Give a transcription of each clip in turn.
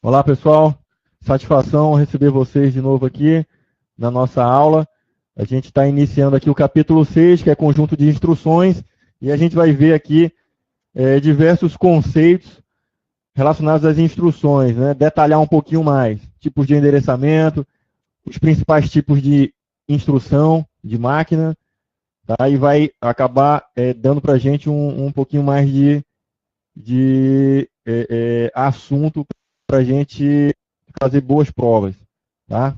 Olá, pessoal. Satisfação receber vocês de novo aqui na nossa aula. A gente está iniciando aqui o capítulo 6, que é conjunto de instruções, e a gente vai ver aqui diversos conceitos relacionados às instruções, né? Detalhar um pouquinho mais. Tipos de endereçamento, os principais tipos de instrução de máquina, tá? E vai acabar dando para a gente um pouquinho mais de assunto para a gente fazer boas provas, tá?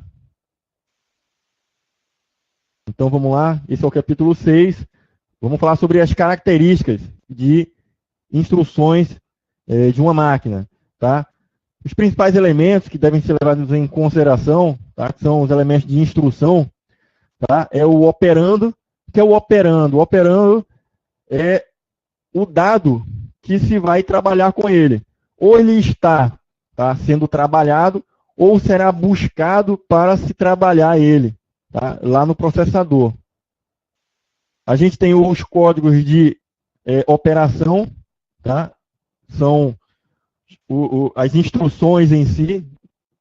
Então vamos lá, esse é o capítulo 6. Vamos falar sobre as características de instruções de uma máquina, tá? Os principais elementos que devem ser levados em consideração, tá? Que são os elementos de instrução, tá? É o operando, que é o operando. O operando é o dado que se vai trabalhar com ele. Ou ele está sendo trabalhado, ou será buscado para se trabalhar ele, tá? Lá no processador. A gente tem os códigos de operação, tá? São as instruções em si,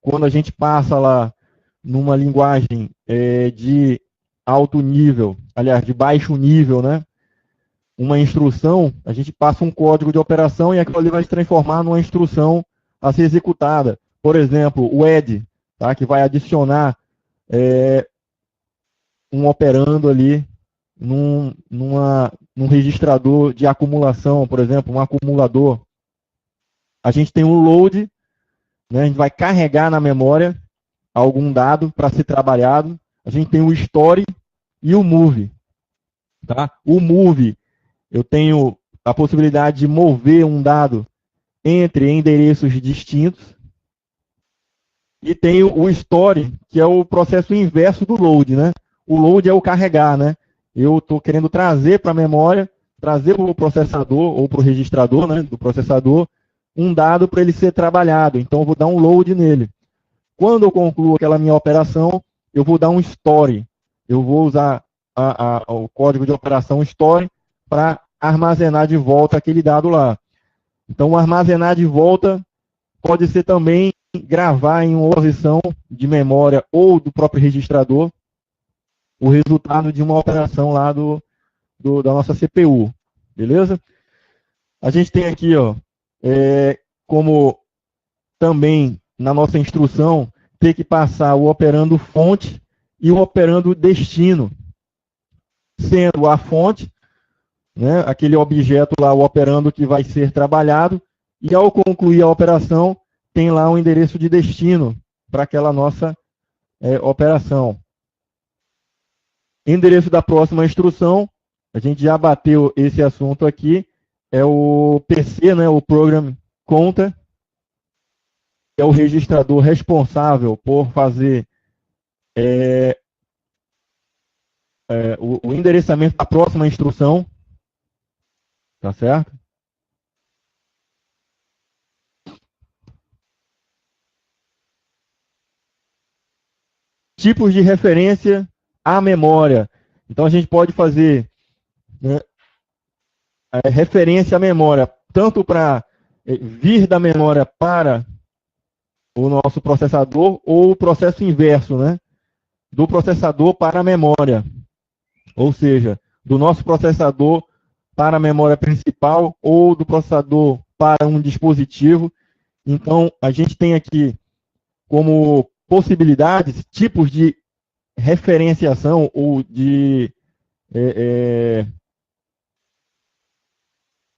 quando a gente passa lá numa linguagem de alto nível, aliás, de baixo nível, né? Uma instrução, a gente passa um código de operação e aquilo ali vai se transformar numa instrução a ser executada. Por exemplo, o add, tá? Que vai adicionar um operando ali num registrador de acumulação, por exemplo, um acumulador. A gente tem o load, né? A gente vai carregar na memória algum dado para ser trabalhado. A gente tem o store e o move. Tá? O move, eu tenho a possibilidade de mover um dado entre endereços distintos. E tem o store, que é o processo inverso do load, né? O load é o carregar, né? Eu estou querendo trazer para a memória, trazer para o processador, ou para o registrador, né, do processador, um dado para ele ser trabalhado. Então, eu vou dar um load nele. Quando eu concluo aquela minha operação, eu vou dar um store. Eu vou usar o código de operação store para armazenar de volta aquele dado lá. Então, armazenar de volta pode ser também gravar em uma posição de memória ou do próprio registrador o resultado de uma operação lá da nossa CPU. Beleza? A gente tem aqui, ó, como também na nossa instrução, ter que passar o operando fonte e o operando destino. Sendo a fonte, né, aquele objeto lá, o operando que vai ser trabalhado, e ao concluir a operação, tem lá um endereço de destino para aquela nossa operação. Endereço da próxima instrução, a gente já bateu esse assunto aqui, é o PC, né, o Program Counter, que é o registrador responsável por fazer o endereçamento da próxima instrução, tá certo? Tipos de referência à memória. Então, a gente pode fazer, né, referência à memória, tanto para vir da memória para o nosso processador, ou o processo inverso, né? Do processador para a memória. Ou seja, do nosso processador para a memória principal, ou do processador para um dispositivo. Então, a gente tem aqui como possibilidades, tipos de referenciação ou de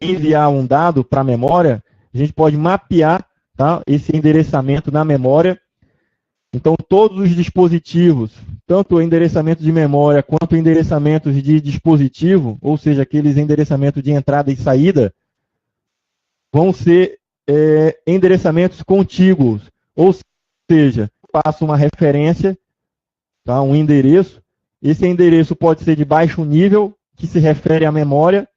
enviar um dado para a memória. A gente pode mapear, tá, esse endereçamento na memória. Então, todos os dispositivos, tanto o endereçamento de memória quanto endereçamentos de dispositivo, ou seja, aqueles endereçamentos de entrada e saída, vão ser endereçamentos contíguos, ou seja, passo uma referência, tá, um endereço. Esse endereço pode ser de baixo nível, que se refere à memória,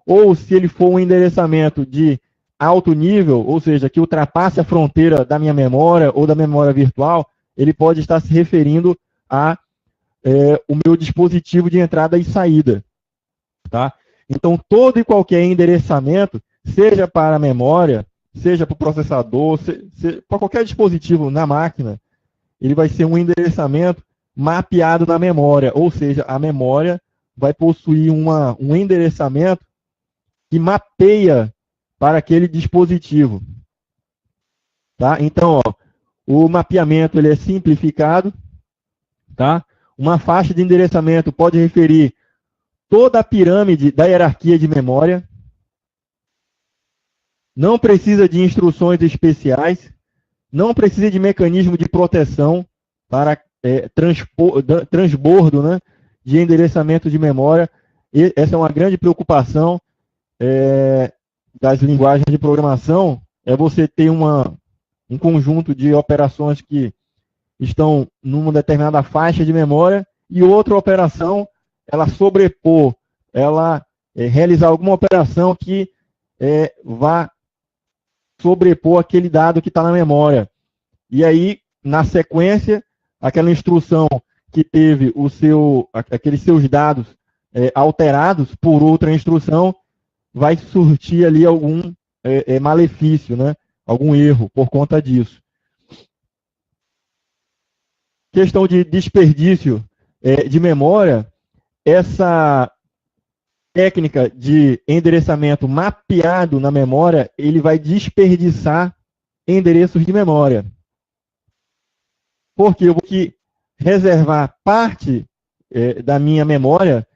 ou se ele for um endereçamento de alto nível, ou seja, que ultrapasse a fronteira da minha memória ou da memória virtual, ele pode estar se referindo a o meu dispositivo de entrada e saída. Tá? Então, todo e qualquer endereçamento, seja para a memória, seja para o processador, para qualquer dispositivo na máquina, ele vai ser um endereçamento mapeado na memória, ou seja, a memória vai possuir um endereçamento que mapeia para aquele dispositivo. Tá? Então, ó, o mapeamento ele é simplificado. Tá? Uma faixa de endereçamento pode referir toda a pirâmide da hierarquia de memória. Não precisa de instruções especiais. Não precisa de mecanismo de proteção para transbordo, né, de endereçamento de memória. E essa é uma grande preocupação das linguagens de programação, é você ter um conjunto de operações que estão numa determinada faixa de memória e outra operação, ela sobrepor, ela realizar alguma operação que vá sobrepor aquele dado que está na memória. E aí, na sequência, aquela instrução que teve aqueles seus dados alterados por outra instrução, vai surtir ali algum malefício, né? Algum erro por conta disso. Questão de desperdício de memória, essa técnica de endereçamento mapeado na memória, ele vai desperdiçar endereços de memória. Porque eu vou reservar parte da minha memória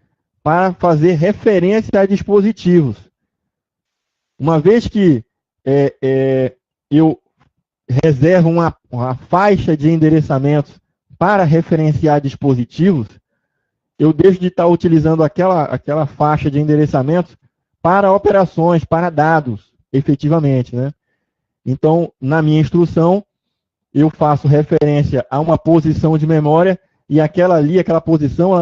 para fazer referência a dispositivos. Uma vez que eu reservo uma faixa de endereçamentos para referenciar dispositivos, eu deixo de estar utilizando aquela faixa de endereçamentos para operações, para dados, efetivamente, né? Então, na minha instrução, eu faço referência a uma posição de memória e aquela posição,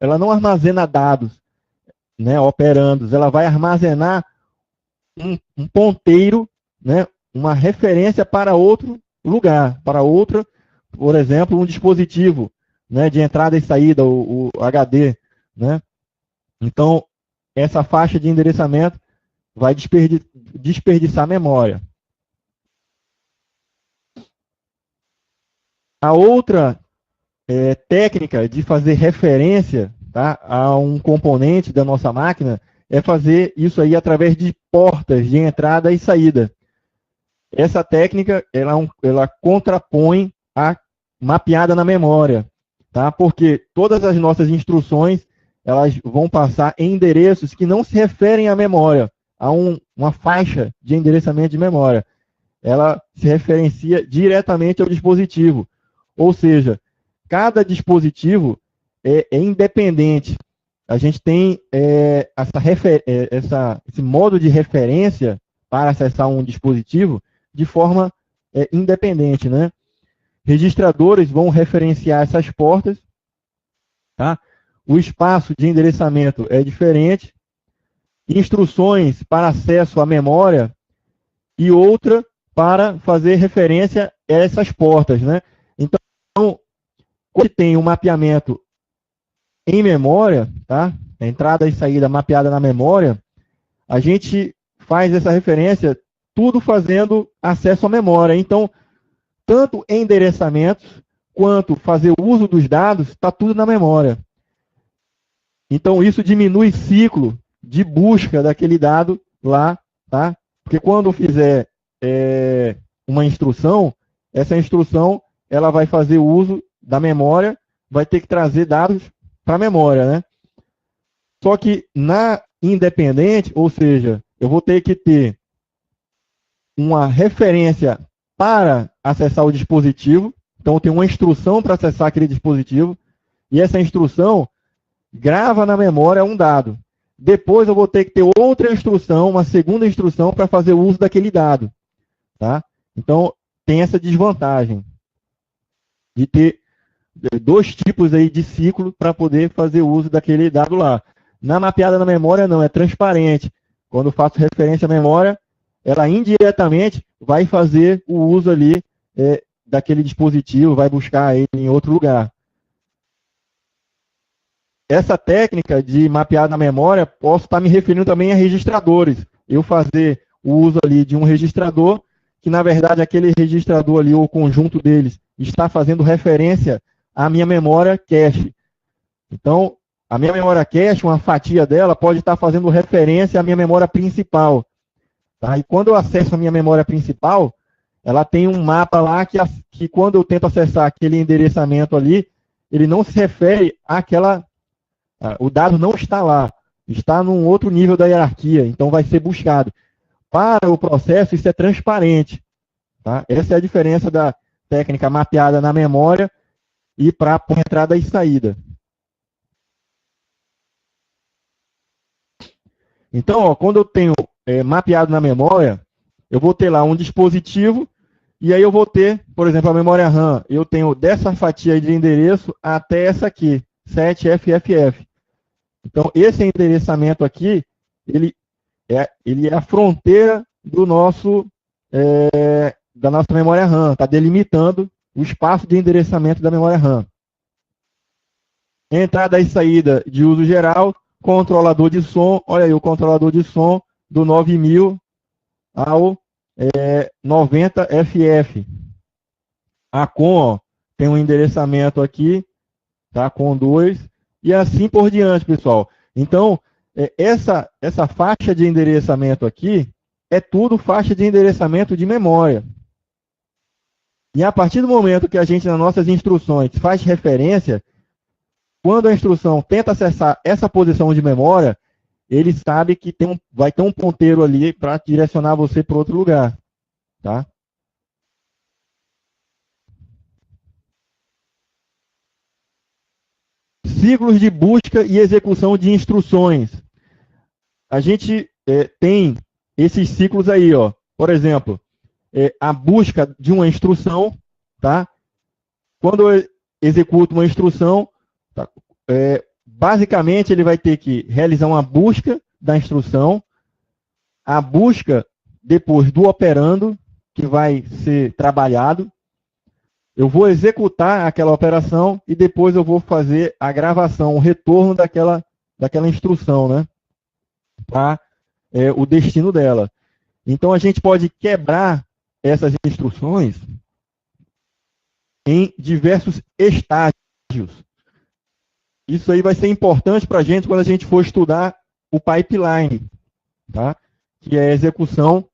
ela não armazena dados, né, operandos, ela vai armazenar um ponteiro, né, uma referência para outro lugar, para outra, por exemplo, um dispositivo, né, de entrada e saída, o HD, né? Então, essa faixa de endereçamento vai desperdiçar memória. A outra técnica de fazer referência, tá, a um componente da nossa máquina é fazer isso aí através de portas de entrada e saída. Essa técnica ela contrapõe a mapeada na memória, tá? Porque todas as nossas instruções elas vão passar em endereços que não se referem à memória, a uma faixa de endereçamento de memória. Ela se referencia diretamente ao dispositivo. Ou seja, cada dispositivo é independente. A gente tem esse modo de referência para acessar um dispositivo de forma independente, né? Registradores vão referenciar essas portas, tá? O espaço de endereçamento é diferente, instruções para acesso à memória e outra para fazer referência a essas portas, né? Então, quando tem um mapeamento em memória, tá? Entrada e saída mapeada na memória, a gente faz essa referência tudo fazendo acesso à memória. Então, tanto endereçamentos quanto fazer uso dos dados, está tudo na memória. Então, isso diminui o ciclo de busca daquele dado lá, tá? Porque quando eu fizer uma instrução, essa instrução ela vai fazer uso da memória, vai ter que trazer dados para a memória, né? Só que na independente, ou seja, eu vou ter que ter uma referência para acessar o dispositivo. Então, eu tenho uma instrução para acessar aquele dispositivo, e essa instrução grava na memória um dado. Depois eu vou ter que ter outra instrução, uma segunda instrução para fazer uso daquele dado. Tá? Então, tem essa desvantagem de ter dois tipos aí de ciclo para poder fazer uso daquele dado lá. Na mapeada na memória, não, é transparente. Quando eu faço referência à memória, ela indiretamente vai fazer o uso ali daquele dispositivo, vai buscar ele em outro lugar. Essa técnica de mapear na memória, posso estar me referindo também a registradores. Eu fazer o uso ali de um registrador, que na verdade aquele registrador ali, ou o conjunto deles, está fazendo referência à minha memória cache. Então, a minha memória cache, uma fatia dela, pode estar fazendo referência à minha memória principal. Tá? E quando eu acesso a minha memória principal, ela tem um mapa lá que quando eu tento acessar aquele endereçamento ali, ele não se refere àquela... O dado não está lá, está num outro nível da hierarquia, então vai ser buscado. Para o processo, isso é transparente. Tá? Essa é a diferença da técnica mapeada na memória e para entrada e saída. Então, ó, quando eu tenho mapeado na memória, eu vou ter lá um dispositivo, e aí eu vou ter, por exemplo, a memória RAM. Eu tenho dessa fatia de endereço até essa aqui, 7FFF. Então, esse endereçamento aqui, ele é a fronteira do da nossa memória RAM, está delimitando o espaço de endereçamento da memória RAM. Entrada e saída de uso geral, controlador de som, olha aí o controlador de som do 9000 ao 90FF. A COM, ó, tem um endereçamento aqui, tá, com 2, e assim por diante, pessoal. Então, essa faixa de endereçamento aqui é tudo faixa de endereçamento de memória. E a partir do momento que a gente, nas nossas instruções, faz referência, quando a instrução tenta acessar essa posição de memória, ele sabe que vai ter um ponteiro ali para direcionar você para outro lugar. Tá? Ciclos de busca e execução de instruções. A gente tem esses ciclos aí, ó. Por exemplo, a busca de uma instrução, tá? Quando eu executo uma instrução, tá? Basicamente ele vai ter que realizar uma busca da instrução, a busca depois do operando, que vai ser trabalhado. Eu vou executar aquela operação e depois eu vou fazer a gravação, o retorno daquela instrução, né? Para o destino dela. Então, a gente pode quebrar essas instruções em diversos estágios. Isso aí vai ser importante para a gente quando a gente for estudar o pipeline, tá? Que é a execução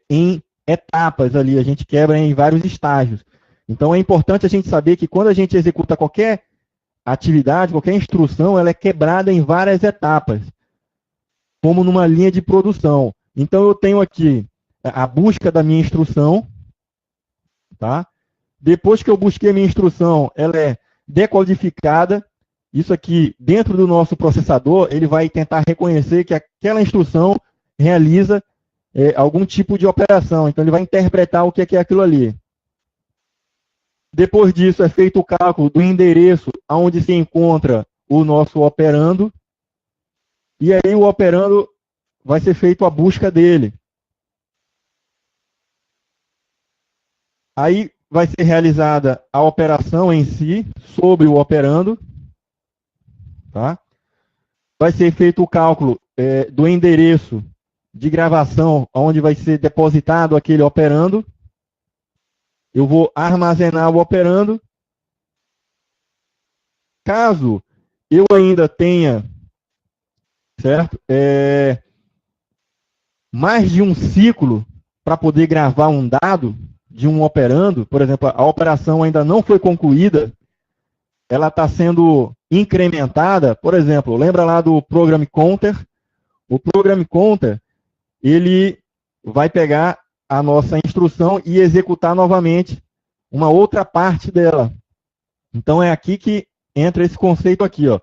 em etapas ali, a gente quebra em vários estágios. Então, é importante a gente saber que quando a gente executa qualquer atividade, qualquer instrução, ela é quebrada em várias etapas, como numa linha de produção. Então, eu tenho aqui a busca da minha instrução, tá? Depois que eu busquei a minha instrução, ela é decodificada. Isso aqui, dentro do nosso processador, ele vai tentar reconhecer que aquela instrução realiza algum tipo de operação. Então, ele vai interpretar o que é aquilo ali. Depois disso, é feito o cálculo do endereço onde se encontra o nosso operando. E aí, o operando vai ser feito a busca dele. Aí, vai ser realizada a operação em si, sobre o operando. Tá? Vai ser feito o cálculo do endereço de gravação, onde vai ser depositado aquele operando. Eu vou armazenar o operando. Caso eu ainda tenha, certo? Mais de um ciclo para poder gravar um dado de um operando, por exemplo, a operação ainda não foi concluída, ela está sendo incrementada, por exemplo, lembra lá do Program Counter? O Program Counter, ele vai pegar a nossa instrução e executar novamente uma outra parte dela. Então, é aqui que entra esse conceito aqui, ó.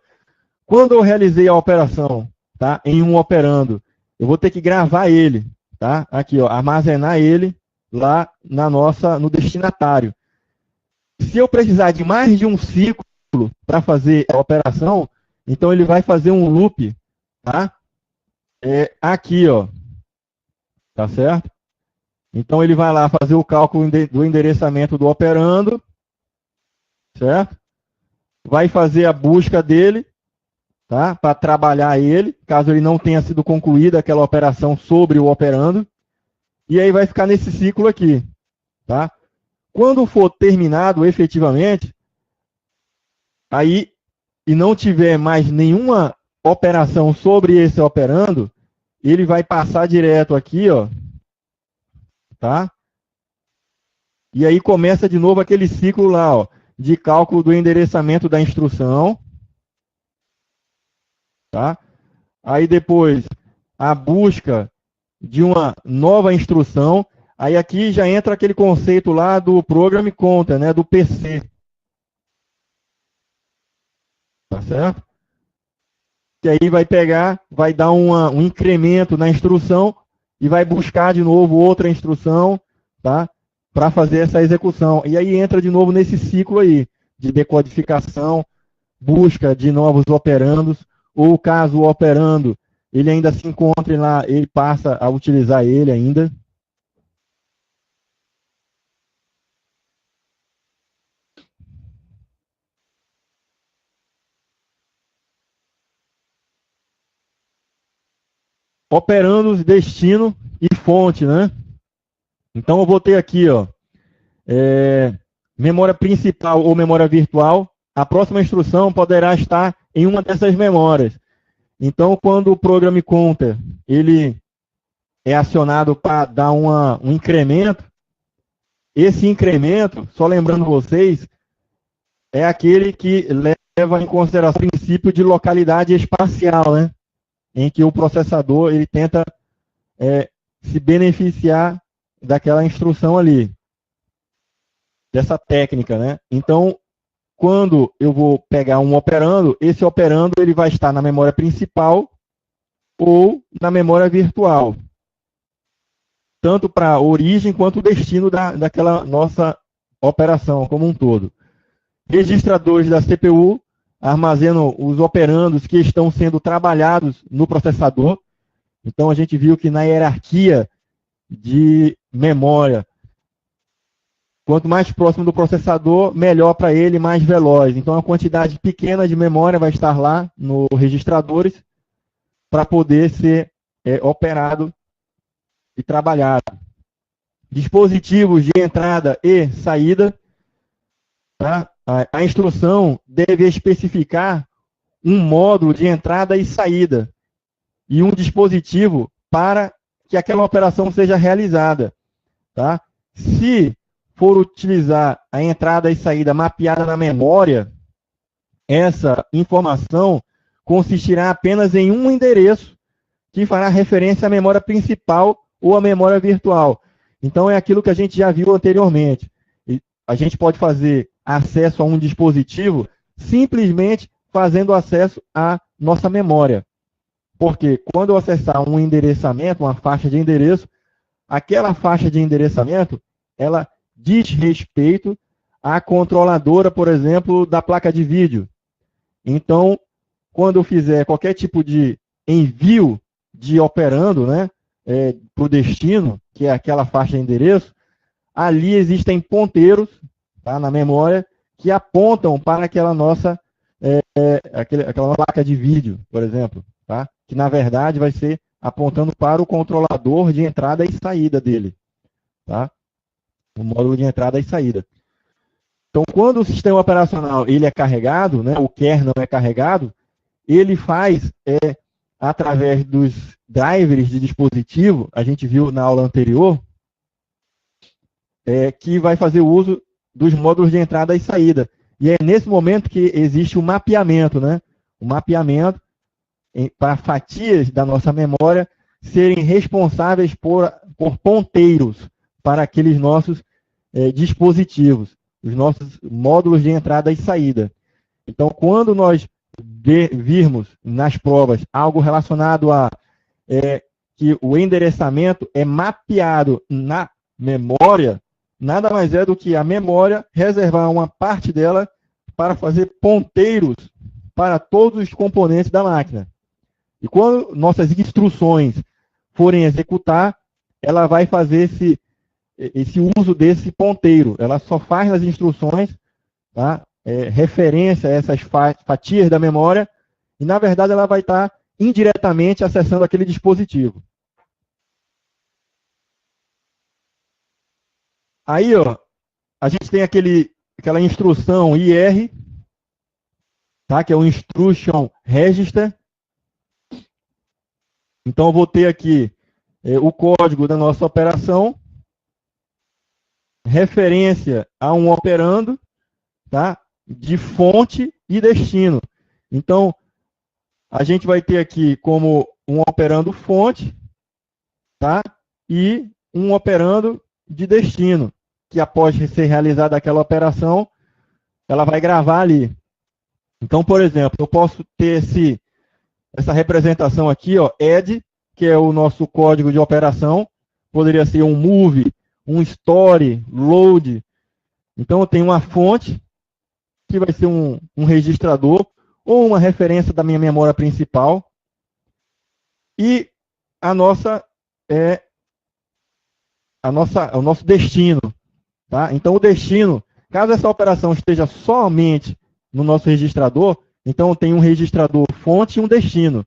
Quando eu realizei a operação, tá, em um operando, eu vou ter que gravar ele, tá? Aqui, ó, armazenar ele lá no destinatário. Se eu precisar de mais de um ciclo para fazer a operação, então ele vai fazer um loop, tá? Aqui, ó. Tá certo? Então ele vai lá fazer o cálculo do endereçamento do operando, certo? Vai fazer a busca dele, tá? Para trabalhar ele, caso ele não tenha sido concluída aquela operação sobre o operando. E aí vai ficar nesse ciclo aqui, tá? Quando for terminado efetivamente, aí e não tiver mais nenhuma operação sobre esse operando, ele vai passar direto aqui, ó, tá? E aí começa de novo aquele ciclo lá, ó, de cálculo do endereçamento da instrução, tá? Aí depois a busca de uma nova instrução. Aí aqui já entra aquele conceito lá do Program Counter, né, do PC. Tá certo? Que aí vai pegar, vai dar um incremento na instrução e vai buscar de novo outra instrução, tá? Para fazer essa execução. E aí entra de novo nesse ciclo aí de decodificação, busca de novos operandos, ou caso o operando ele ainda se encontre lá, ele passa a utilizar ele ainda. Operandos, destino e fonte, né? Então eu vou ter aqui, ó, memória principal ou memória virtual. A próxima instrução poderá estar em uma dessas memórias. Então, quando o Program Counter ele é acionado para dar um incremento, esse incremento, só lembrando vocês, é aquele que leva em consideração o princípio de localidade espacial, né? Em que o processador ele tenta se beneficiar daquela instrução ali, dessa técnica, né? Então, quando eu vou pegar um operando, esse operando ele vai estar na memória principal ou na memória virtual, tanto para a origem quanto o destino daquela nossa operação como um todo. Registradores da CPU armazenam os operandos que estão sendo trabalhados no processador. Então, a gente viu que na hierarquia de memória, quanto mais próximo do processador, melhor para ele, mais veloz. Então, a quantidade pequena de memória vai estar lá nos registradores para poder ser operado e trabalhado. Dispositivos de entrada e saída. Tá? A instrução deve especificar um módulo de entrada e saída e um dispositivo para que aquela operação seja realizada. Tá? Se for utilizar a entrada e saída mapeada na memória, essa informação consistirá apenas em um endereço que fará referência à memória principal ou à memória virtual. Então, é aquilo que a gente já viu anteriormente. A gente pode fazer acesso a um dispositivo simplesmente fazendo acesso à nossa memória. Porque quando eu acessar um endereçamento, uma faixa de endereço, aquela faixa de endereçamento, ela diz respeito à controladora, por exemplo, da placa de vídeo. Então, quando eu fizer qualquer tipo de envio de operando, né, para o destino, que é aquela faixa de endereço, ali existem ponteiros, tá, na memória que apontam para aquela nossa aquela placa de vídeo, por exemplo, tá? Que na verdade vai ser apontando para o controlador de entrada e saída dele, tá? O módulo de entrada e saída. Então, quando o sistema operacional ele é carregado, né, o kernel é carregado, ele faz através dos drivers de dispositivo, a gente viu na aula anterior, que vai fazer uso dos módulos de entrada e saída. E é nesse momento que existe o mapeamento, né? O mapeamento para fatias da nossa memória serem responsáveis por ponteiros para aqueles nossos dispositivos, os nossos módulos de entrada e saída. Então, quando nós virmos nas provas algo relacionado a que o endereçamento é mapeado na memória, nada mais é do que a memória reservar uma parte dela para fazer ponteiros para todos os componentes da máquina. E quando nossas instruções forem executar, ela vai fazer esse uso desse ponteiro. Ela só faz nas instruções, tá, referência a essas fatias da memória e na verdade ela vai estar indiretamente acessando aquele dispositivo. Aí, ó, a gente tem aquela instrução IR, tá? Que é o Instruction Register. Então, eu vou ter aqui o código da nossa operação, referência a um operando, tá? De fonte e destino. Então, a gente vai ter aqui como um operando fonte, tá? E um operando de destino, que após ser realizada aquela operação, ela vai gravar ali. Então, por exemplo, eu posso ter essa representação aqui, ó, add, que é o nosso código de operação, poderia ser um move, um story, load. Então, eu tenho uma fonte, que vai ser um registrador, ou uma referência da minha memória principal, e o nosso destino. Tá? Então, o destino, caso essa operação esteja somente no nosso registrador, então tem um registrador fonte e um destino.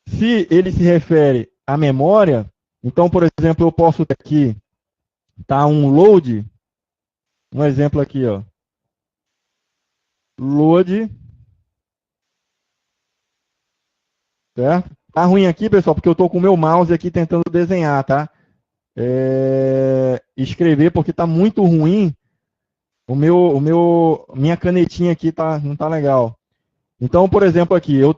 Se ele se refere à memória, então, por exemplo, eu posso ter aqui um load, um exemplo aqui, ó, load, certo? Tá ruim aqui, pessoal, porque eu estou com o meu mouse aqui tentando desenhar, tá? Escrever, porque está muito ruim. Minha canetinha aqui não tá legal. Então, por exemplo, aqui, o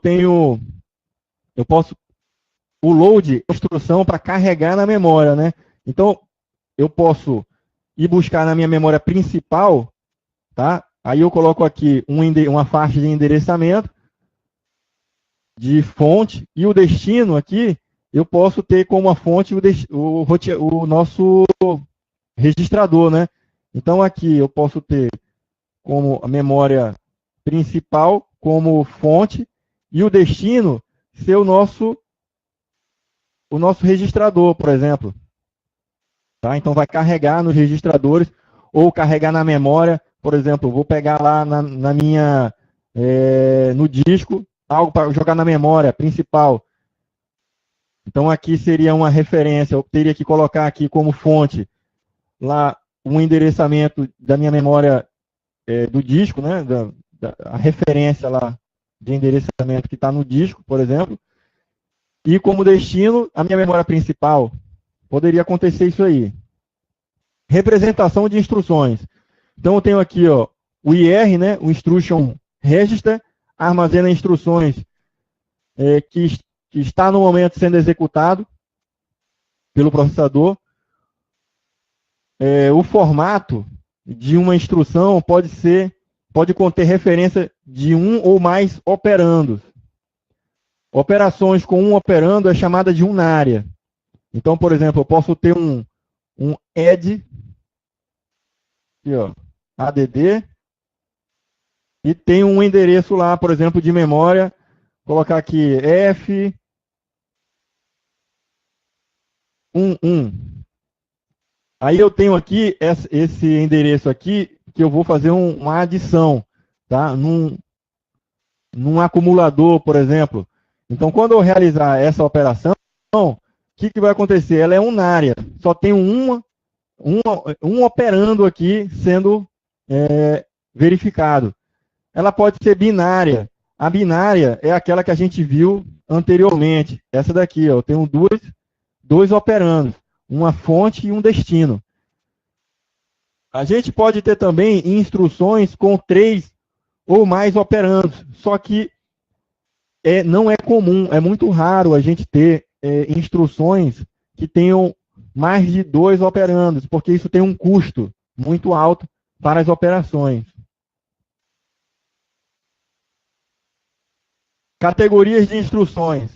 load é a instrução para carregar na memória, né? Então, eu posso ir buscar na minha memória principal, tá? Aí eu coloco aqui uma faixa de endereçamento, de fonte, e o destino aqui, eu posso ter como a fonte o nosso registrador, né? Então, aqui eu posso ter como a memória principal, como fonte, e o destino ser o nosso registrador, por exemplo. Tá? Então, vai carregar nos registradores, ou carregar na memória. Por exemplo, eu vou pegar lá no disco, algo para jogar na memória principal. Então, aqui seria uma referência. Eu teria que colocar aqui como fonte lá um endereçamento da minha memória do disco, né? A referência lá de endereçamento que está no disco, por exemplo. E como destino, a minha memória principal. Poderia acontecer isso aí. Representação de instruções. Então, eu tenho aqui, ó, o IR, né? O Instruction Register, armazena instruções que está no momento sendo executado pelo processador. O formato de uma instrução pode conter referência de um ou mais operandos. Operações com um operando é chamada de unária. Então, por exemplo, eu posso ter um add, aqui, ó, add, e tem um endereço lá, por exemplo, de memória, colocar aqui F11. Aí eu tenho aqui esse endereço aqui, que eu vou fazer uma adição, tá? Num acumulador, por exemplo. Então, quando eu realizar essa operação, o que vai acontecer? Ela é unária, só tem um operando aqui sendo verificado. Ela pode ser binária. A binária é aquela que a gente viu anteriormente. Essa daqui, ó, eu tenho dois operandos, uma fonte e um destino. A gente pode ter também instruções com 3 ou mais operandos, só que não é comum, é muito raro a gente ter instruções que tenham mais de 2 operandos, porque isso tem um custo muito alto para as operações. Categorias de instruções.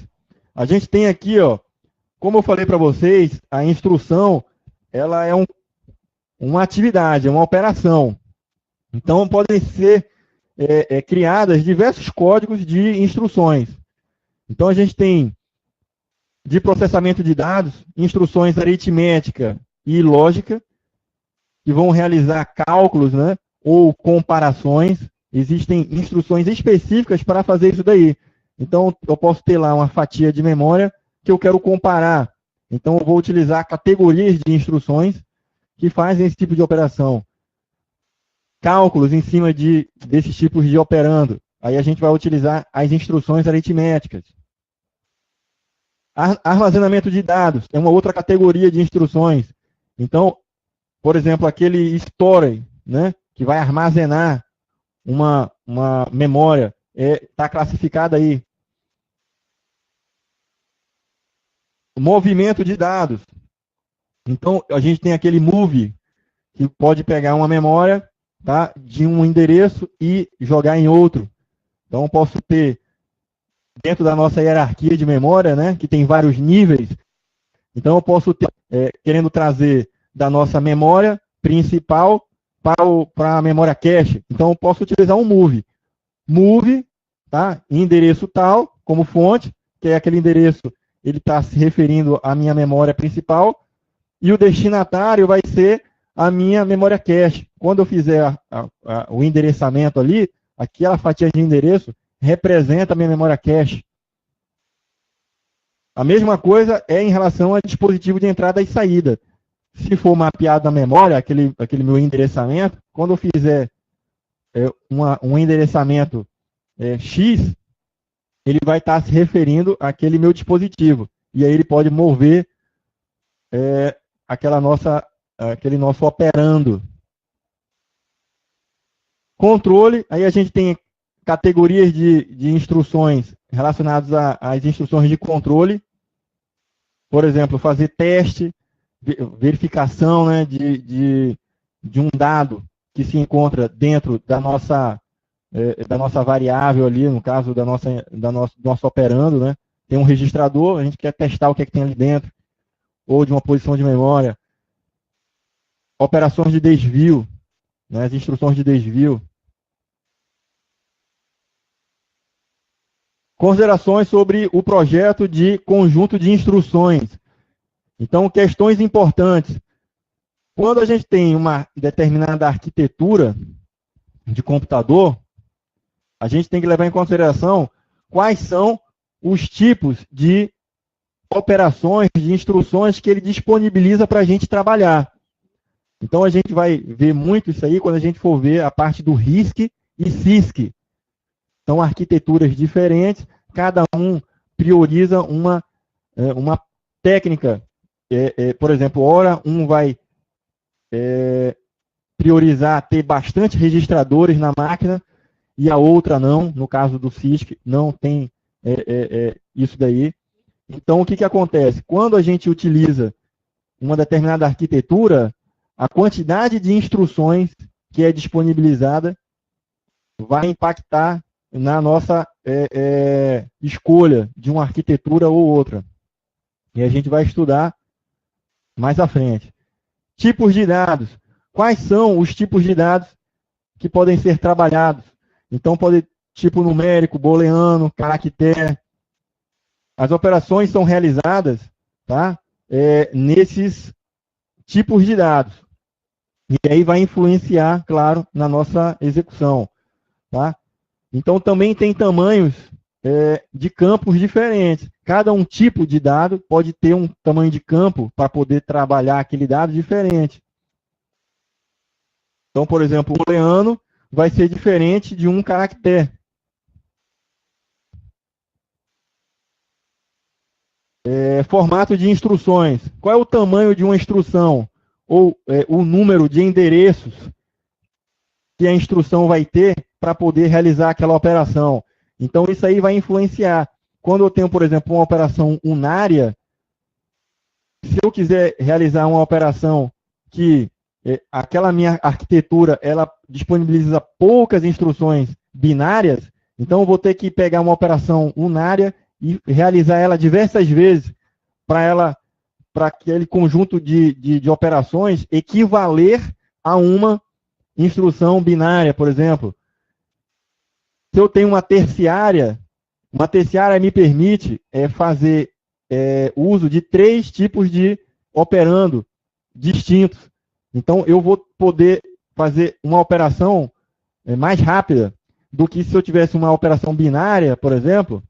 A gente tem aqui, ó, como eu falei para vocês, a instrução ela é uma atividade, é uma operação. Então, podem ser criadas diversos códigos de instruções. Então, a gente tem de processamento de dados, instruções aritmética e lógica, que vão realizar cálculos, né, ou comparações existem instruções específicas para fazer isso daí. Então, eu posso ter lá uma fatia de memória que eu quero comparar. Então, eu vou utilizar categorias de instruções que fazem esse tipo de operação. Cálculos em cima desses tipos de operando. Aí a gente vai utilizar as instruções aritméticas. Armazenamento de dados é uma outra categoria de instruções. Então, por exemplo, aquele store, né, que vai armazenar uma memória, está classificado aí. Movimento de dados. Então, a gente tem aquele move, que pode pegar uma memória, tá, de um endereço e jogar em outro. Então, eu posso ter, dentro da nossa hierarquia de memória, né, que tem vários níveis, então eu posso ter, querendo trazer da nossa memória principal para a memória cache. Então, eu posso utilizar um move. Move, tá, endereço tal, como fonte, que é aquele endereço, ele está se referindo à minha memória principal, e o destinatário vai ser a minha memória cache. Quando eu fizer o endereçamento ali, aquela fatia de endereço representa a minha memória cache. A mesma coisa é em relação ao dispositivo de entrada e saída. Se for mapeado na memória, aquele meu endereçamento, quando eu fizer um endereçamento X, ele vai estar se referindo àquele meu dispositivo. E aí ele pode mover aquele nosso operando. Controle, aí a gente tem categorias de instruções relacionadas às instruções de controle. Por exemplo, fazer teste, verificação, né, de um dado que se encontra dentro da nossa variável ali, no caso do nosso operando, né? Tem um registrador, a gente quer testar o que é que tem ali dentro, ou de uma posição de memória. Operações de desvio, né, as instruções de desvio. Considerações sobre o projeto de conjunto de instruções. Então, questões importantes. Quando a gente tem uma determinada arquitetura de computador, a gente tem que levar em consideração quais são os tipos de operações, de instruções que ele disponibiliza para a gente trabalhar. Então, a gente vai ver muito isso aí quando a gente for ver a parte do RISC e CISC. São arquiteturas diferentes, cada um prioriza uma técnica. Por exemplo, ora um vai priorizar ter bastante registradores na máquina e a outra não, no caso do CISC, não tem isso daí. Então, o que acontece? Quando a gente utiliza uma determinada arquitetura, a quantidade de instruções que é disponibilizada vai impactar na nossa escolha de uma arquitetura ou outra. E a gente vai estudar mais à frente. Tipos de dados. Quais são os tipos de dados que podem ser trabalhados? Então, pode tipo numérico, booleano, caractere. As operações são realizadas, tá, nesses tipos de dados. E aí vai influenciar, claro, na nossa execução. Tá? Então, também tem tamanhos de campos diferentes. Cada um tipo de dado pode ter um tamanho de campo para poder trabalhar aquele dado diferente. Então, por exemplo, o booleano vai ser diferente de um caractere. Formato de instruções. Qual é o tamanho de uma instrução? Ou o número de endereços que a instrução vai ter para poder realizar aquela operação. Então, isso aí vai influenciar. Quando eu tenho, por exemplo, uma operação unária, se eu quiser realizar uma operação que aquela minha arquitetura ela disponibiliza poucas instruções binárias, então eu vou ter que pegar uma operação unária e realizar ela diversas vezes para aquele conjunto de operações equivaler a uma instrução binária, por exemplo. Se eu tenho uma terciária me permite fazer uso de 3 tipos de operando distintos. Então, eu vou poder fazer uma operação mais rápida. do que se eu tivesse uma operação binária, por exemplo.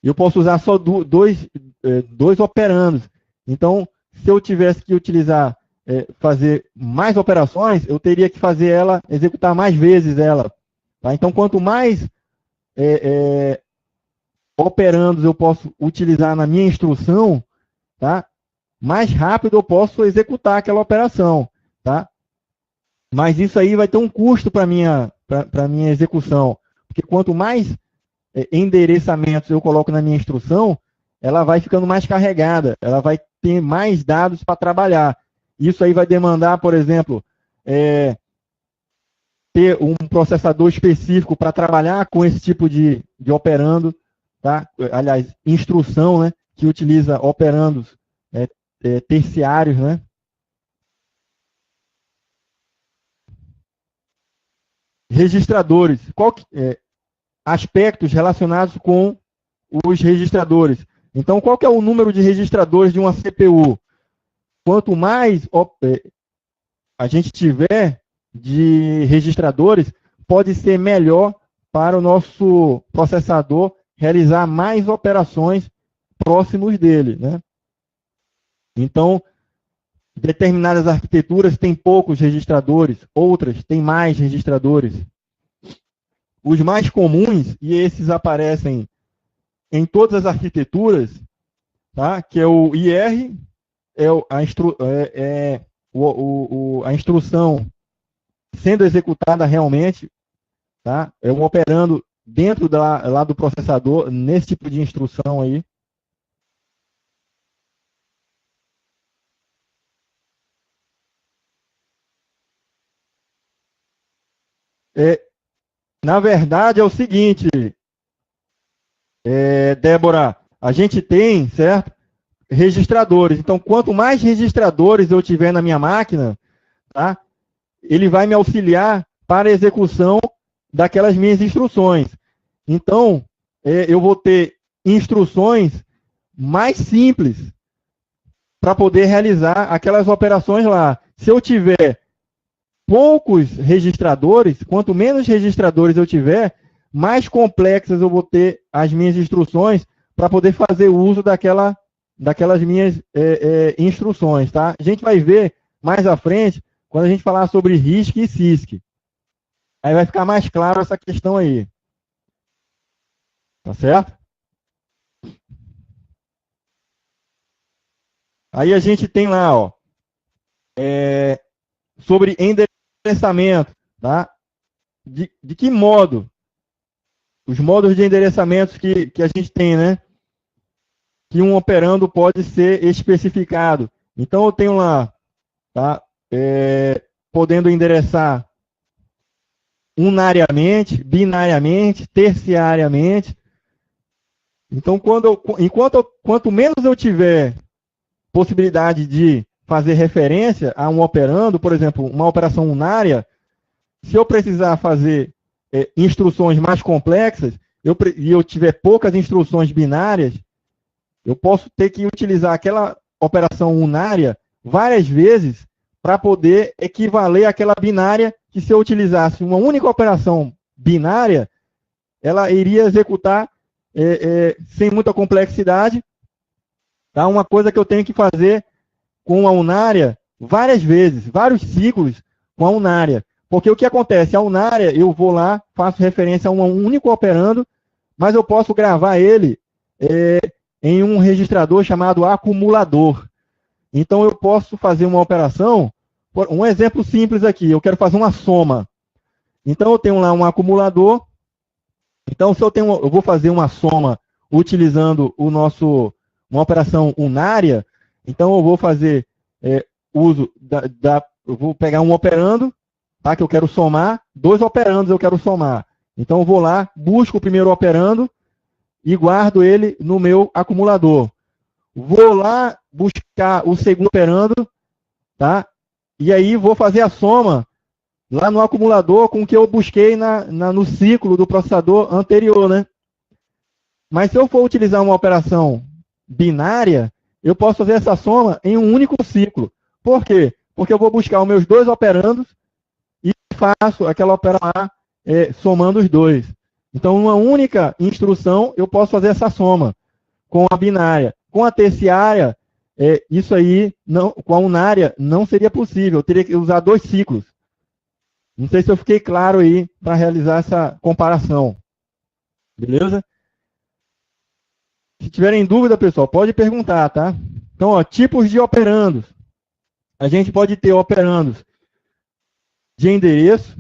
Eu posso usar só dois operandos. Então, se eu tivesse que utilizar, fazer mais operações, eu teria que fazer ela, executar mais vezes ela. Tá? Então, quanto mais operandos eu posso utilizar na minha instrução, tá? Mais rápido eu posso executar aquela operação. Tá? Mas isso aí vai ter um custo para a minha execução. Porque quanto mais endereçamentos eu coloco na minha instrução, ela vai ficando mais carregada, ela vai ter mais dados para trabalhar. Isso aí vai demandar, por exemplo, ter um processador específico para trabalhar com esse tipo de operando, tá? Aliás, instrução, né, que utiliza operandos terciários, né? Registradores. Aspectos relacionados com os registradores. Então, qual que é o número de registradores de uma CPU? Quanto mais a gente tiver de registradores, pode ser melhor para o nosso processador realizar mais operações próximos dele, né? Então, determinadas arquiteturas têm poucos registradores, outras têm mais registradores. Os mais comuns, e esses aparecem em todas as arquiteturas, tá? Que é o IR, a instrução sendo executada realmente, tá? É um operando dentro lá do processador, nesse tipo de instrução aí. Na verdade, é o seguinte, Débora, a gente tem, certo? Registradores. Então, quanto mais registradores eu tiver na minha máquina, tá? Ele vai me auxiliar para a execução daquelas minhas instruções. Então, eu vou ter instruções mais simples para poder realizar aquelas operações lá. Se eu tiver poucos registradores, quanto menos registradores eu tiver, mais complexas eu vou ter as minhas instruções para poder fazer uso daquelas minhas instruções. Tá? A gente vai ver mais à frente, quando a gente falar sobre RISC e CISC. Aí vai ficar mais claro essa questão aí. Tá certo? Aí a gente tem lá, ó, sobre endereçamento, tá? De que modo? Os modos de endereçamento que a gente tem, né? Que um operando pode ser especificado. Então, eu tenho lá, tá? Podendo endereçar unariamente, binariamente, terciariamente. Então, quanto menos eu tiver possibilidade de fazer referência a um operando, por exemplo, uma operação unária, se eu precisar fazer instruções mais complexas, e eu tiver poucas instruções binárias, eu posso ter que utilizar aquela operação unária várias vezes para poder equivaler àquela binária que, se eu utilizasse uma única operação binária, ela iria executar sem muita complexidade. Tá? Uma coisa que eu tenho que fazer com a unária várias vezes, vários ciclos com a unária. Porque o que acontece? A unária, eu vou lá, faço referência a um único operando, mas eu posso gravar ele em um registrador chamado acumulador. Então, eu posso fazer uma operação, um exemplo simples aqui, eu quero fazer uma soma. Então, eu tenho lá um acumulador. Então, se eu vou fazer uma soma utilizando uma operação unária, então eu vou fazer uso eu vou pegar um operando, tá, que eu quero somar, dois operandos eu quero somar. Então, eu vou lá, busco o primeiro operando e guardo ele no meu acumulador. Vou lá buscar o segundo operando, tá? E aí vou fazer a soma lá no acumulador com o que eu busquei no ciclo do processador anterior, né? Mas se eu for utilizar uma operação binária, eu posso fazer essa soma em um único ciclo. Por quê? Porque eu vou buscar os meus dois operandos e faço aquela operação lá somando os dois. Então, uma única instrução, eu posso fazer essa soma com a binária. Com a terciária, isso aí, não, com a unária, não seria possível. Eu teria que usar 2 ciclos. Não sei se eu fiquei claro aí para realizar essa comparação. Beleza? Se tiverem dúvida, pessoal, pode perguntar, tá? Então, ó, tipos de operandos. A gente pode ter operandos de endereço.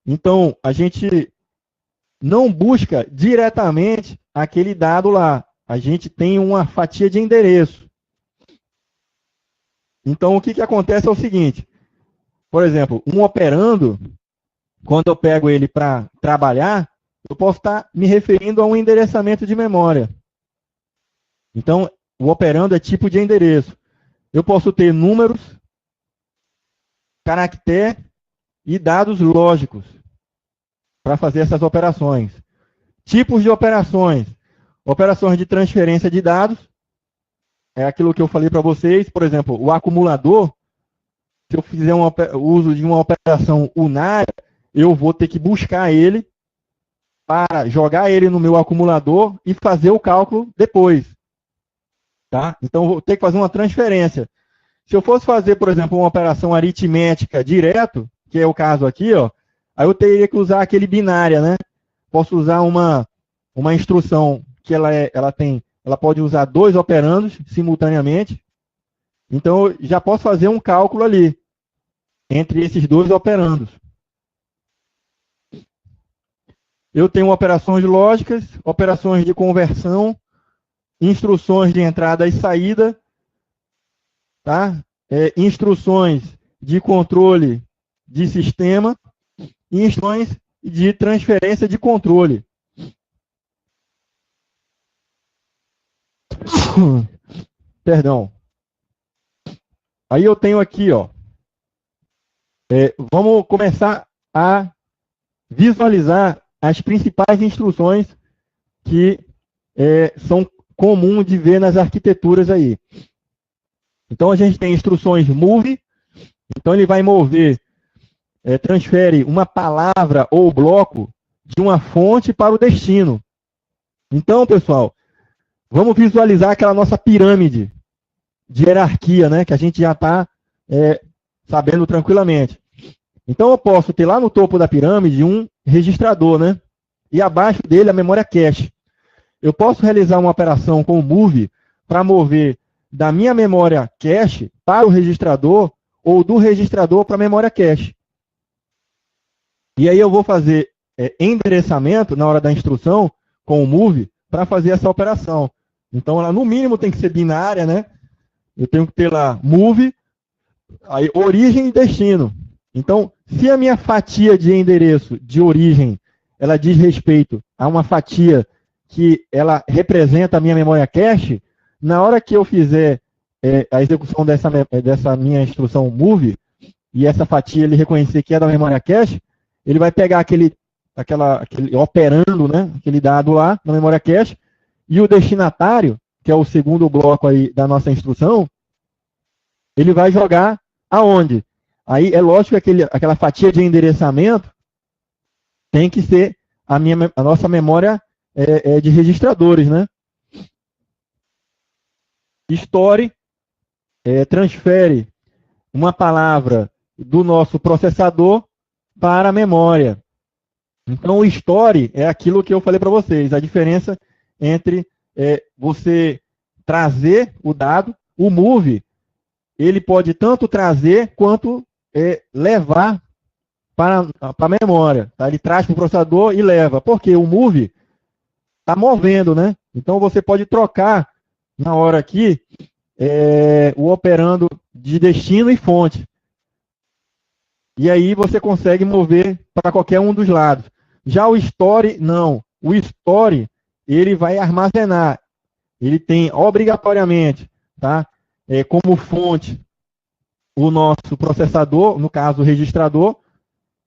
Então, a gente não busca diretamente aquele dado lá. A gente tem uma fatia de endereço. Então, o que acontece é o seguinte. Por exemplo, um operando, quando eu pego ele para trabalhar, eu posso estar me referindo a um endereçamento de memória. Então, o operando é tipo de endereço. Eu posso ter números, caractere e dados lógicos para fazer essas operações. Tipos de operações. Operações de transferência de dados. É aquilo que eu falei para vocês. Por exemplo, o acumulador, se eu fizer uso de uma operação unária, eu vou ter que buscar ele para jogar ele no meu acumulador e fazer o cálculo depois. Tá? Então, eu vou ter que fazer uma transferência. Se eu fosse fazer, por exemplo, uma operação aritmética direto, que é o caso aqui, ó, aí eu teria que usar aquele binária, né? Posso usar uma instrução que ela pode usar 2 operandos simultaneamente. Então, eu já posso fazer um cálculo ali entre esses 2 operandos. Eu tenho operações lógicas, operações de conversão, instruções de entrada e saída, tá? Instruções de controle de sistema e instruções de transferência de controle. Perdão. Aí eu tenho aqui, ó. Vamos começar a visualizar as principais instruções que são comuns de ver nas arquiteturas aí. Então, a gente tem instruções move. Então, ele vai mover, transfere uma palavra ou bloco de uma fonte para o destino. Então, pessoal, vamos visualizar aquela nossa pirâmide de hierarquia, né, que a gente já está sabendo tranquilamente. Então, eu posso ter lá no topo da pirâmide um registrador, né, e abaixo dele a memória cache. Eu posso realizar uma operação com o move para mover da minha memória cache para o registrador ou do registrador para a memória cache. E aí eu vou fazer endereçamento na hora da instrução com o move para fazer essa operação. Então, ela no mínimo tem que ser binária, né? Eu tenho que ter lá move, aí origem e destino. Então, se a minha fatia de endereço de origem, ela diz respeito a uma fatia que ela representa a minha memória cache, na hora que eu fizer a execução dessa minha instrução move, e essa fatia ele reconhecer que é da memória cache, ele vai pegar aquele operando, né, aquele dado lá na memória cache, e o destinatário, que é o segundo bloco aí da nossa instrução, ele vai jogar aonde? Aí é lógico que aquela fatia de endereçamento tem que ser a nossa memória de registradores, né? Store transfere uma palavra do nosso processador para a memória. Então, o store é aquilo que eu falei para vocês, a diferença entre você trazer o dado, o move, ele pode tanto trazer quanto levar para a memória. Tá? Ele traz para o processador e leva. Porque o move está movendo, né? Então, você pode trocar na hora aqui o operando de destino e fonte. E aí você consegue mover para qualquer um dos lados. Já o store, não. O store, ele vai armazenar. Ele tem obrigatoriamente, tá? Como fonte o nosso processador, no caso o registrador,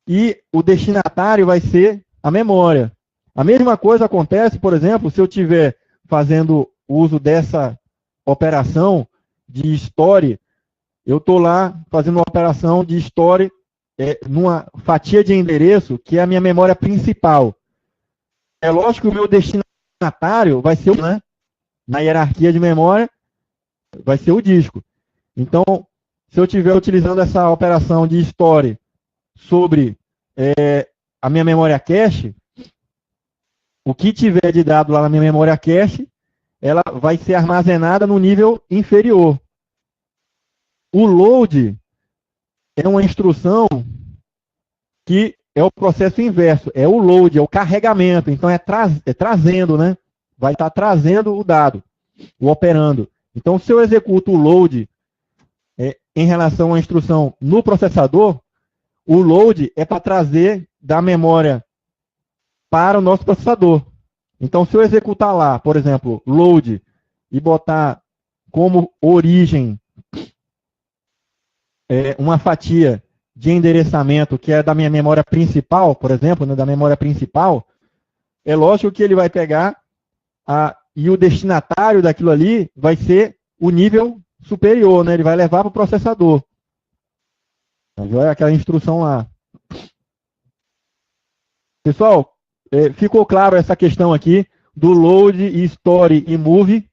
e o destinatário vai ser a memória. A mesma coisa acontece, por exemplo, se eu estiver fazendo uso dessa operação de store, eu estou lá fazendo uma operação de store numa fatia de endereço que é a minha memória principal. É lógico que o meu destinatário vai ser, né, na hierarquia de memória, vai ser o disco. Então, se eu estiver utilizando essa operação de store sobre a minha memória cache, o que tiver de dado lá na minha memória cache, ela vai ser armazenada no nível inferior. O load é uma instrução que é o processo inverso, é o load, é o carregamento, então é trazendo, né? Vai estar trazendo o dado, o operando. Então, se eu executo o load em relação à instrução no processador, o load é para trazer da memória para o nosso processador. Então, se eu executar lá, por exemplo, load e botar como origem uma fatia de endereçamento que é da minha memória principal, por exemplo, né, da memória principal, é lógico que ele vai pegar e o destinatário daquilo ali vai ser o nível superior, né? Ele vai levar para o processador. É aquela instrução lá. Pessoal, ficou claro essa questão aqui do load, store e move?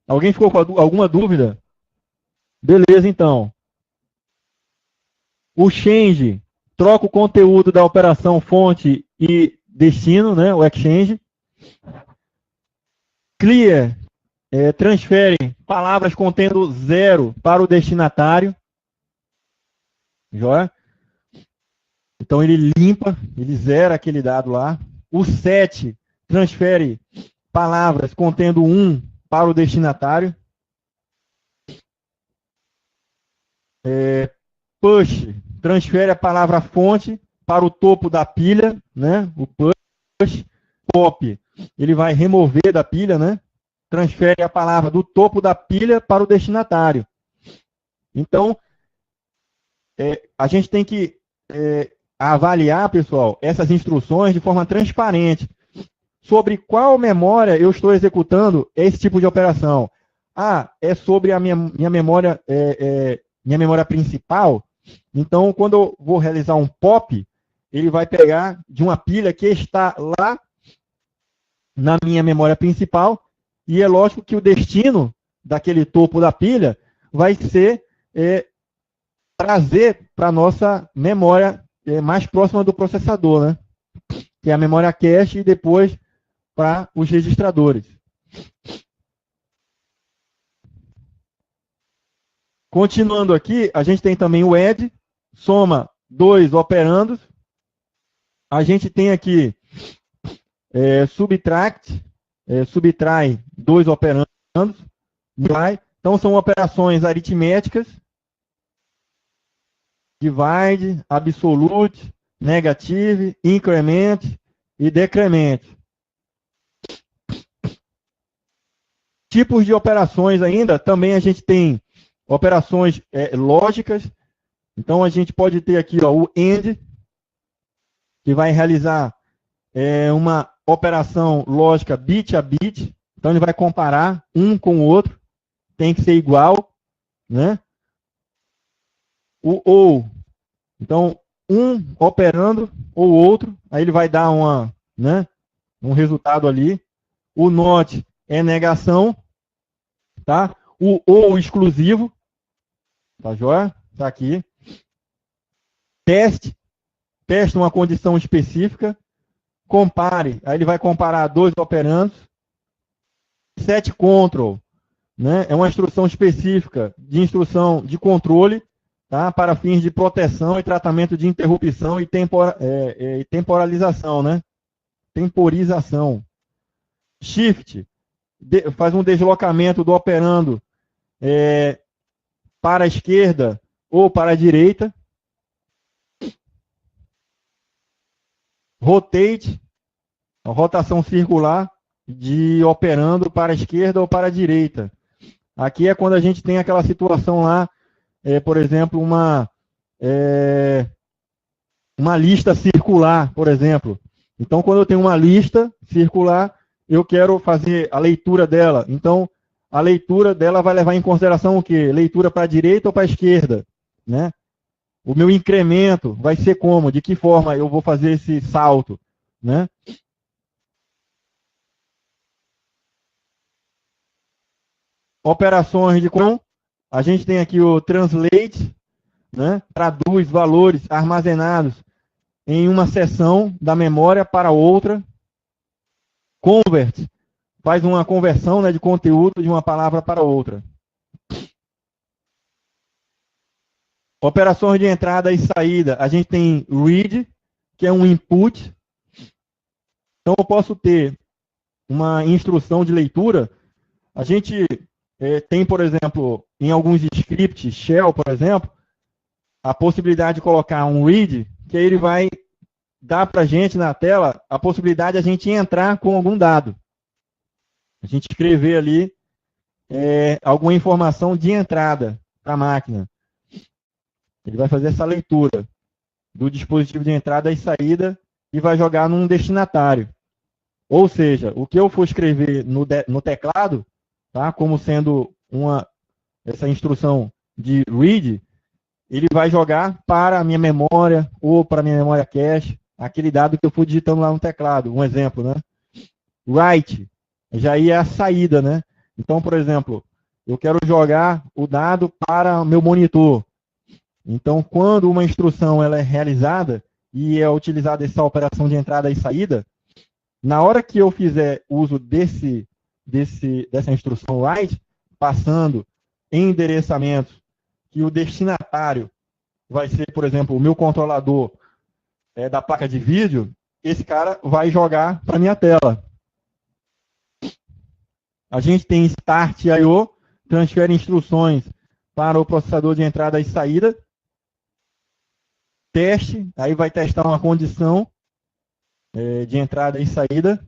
Alguém ficou com alguma dúvida? Beleza, então. O change troca o conteúdo da operação fonte e destino, né? O exchange. Clear transfere palavras contendo 0 para o destinatário. Joia? Então ele limpa, ele zera aquele dado lá. O set transfere palavras contendo 1 para o destinatário. Push transfere a palavra fonte para o topo da pilha, né? O push. Pop, ele vai remover da pilha, né? Transfere a palavra do topo da pilha para o destinatário. Então, a gente tem que avaliar, pessoal, essas instruções de forma transparente sobre qual memória eu estou executando esse tipo de operação. É sobre a minha memória, minha memória principal. Então, quando eu vou realizar um pop, ele vai pegar de uma pilha que está lá na minha memória principal, e é lógico que o destino daquele topo da pilha vai ser trazer para a nossa memória mais próxima do processador, né? Que é a memória cache, e depois para os registradores. Continuando aqui, a gente tem também o add, soma 2 operandos. A gente tem aqui subtract, subtrai 2 operandos. Então, são operações aritméticas. Divide, absolute, negative, increment e decrement. Tipos de operações ainda, também a gente tem operações lógicas. Então, a gente pode ter aqui o AND, que vai realizar uma operação lógica bit a bit. Então, ele vai comparar um com o outro. Tem que ser igual, né? O OU, então, um operando ou outro, aí ele vai dar um resultado ali. O NOT é negação, tá? O OU exclusivo, tá joia? Tá aqui. Teste uma condição específica. Compare, aí ele vai comparar 2 operandos. Set control, né? É uma instrução específica de instrução de controle, tá? Para fins de proteção e tratamento de interrupção e temporalização, né? Temporização. Shift faz um deslocamento do operando para a esquerda ou para a direita. Rotate, a rotação circular de operando para a esquerda ou para a direita. Aqui é quando a gente tem aquela situação lá, por exemplo, uma lista circular, por exemplo. Então, quando eu tenho uma lista circular, eu quero fazer a leitura dela. Então, a leitura dela vai levar em consideração o quê? Leitura para a direita ou para a esquerda, né? O meu incremento vai ser como? De que forma eu vou fazer esse salto, né? Operações de com, a gente tem aqui o translate, né? Traduz valores armazenados em uma seção da memória para outra. Convert, faz uma conversão, né, de conteúdo de uma palavra para outra. Operações de entrada e saída, a gente tem read, que é um input. Então eu posso ter uma instrução de leitura. A gente tem, por exemplo, em alguns scripts, shell, por exemplo, a possibilidade de colocar um read, que aí ele vai dar para a gente na tela a possibilidade de a gente entrar com algum dado. A gente escrever ali alguma informação de entrada para a máquina. Ele vai fazer essa leitura do dispositivo de entrada e saída e vai jogar num destinatário. Ou seja, o que eu for escrever no teclado, tá, como sendo essa instrução de read, ele vai jogar para a minha memória ou para a minha memória cache, aquele dado que eu for digitando lá no teclado. Um exemplo, né? Write, já é a saída, né? Então, por exemplo, eu quero jogar o dado para o meu monitor. Então, quando uma instrução ela é realizada e é utilizada essa operação de entrada e saída, na hora que eu fizer uso dessa instrução write, passando em endereçamentos que o destinatário vai ser, por exemplo, o meu controlador da placa de vídeo, esse cara vai jogar para a minha tela. A gente tem Start I/O, transfere instruções para o processador de entrada e saída. Teste, aí vai testar uma condição de entrada e saída.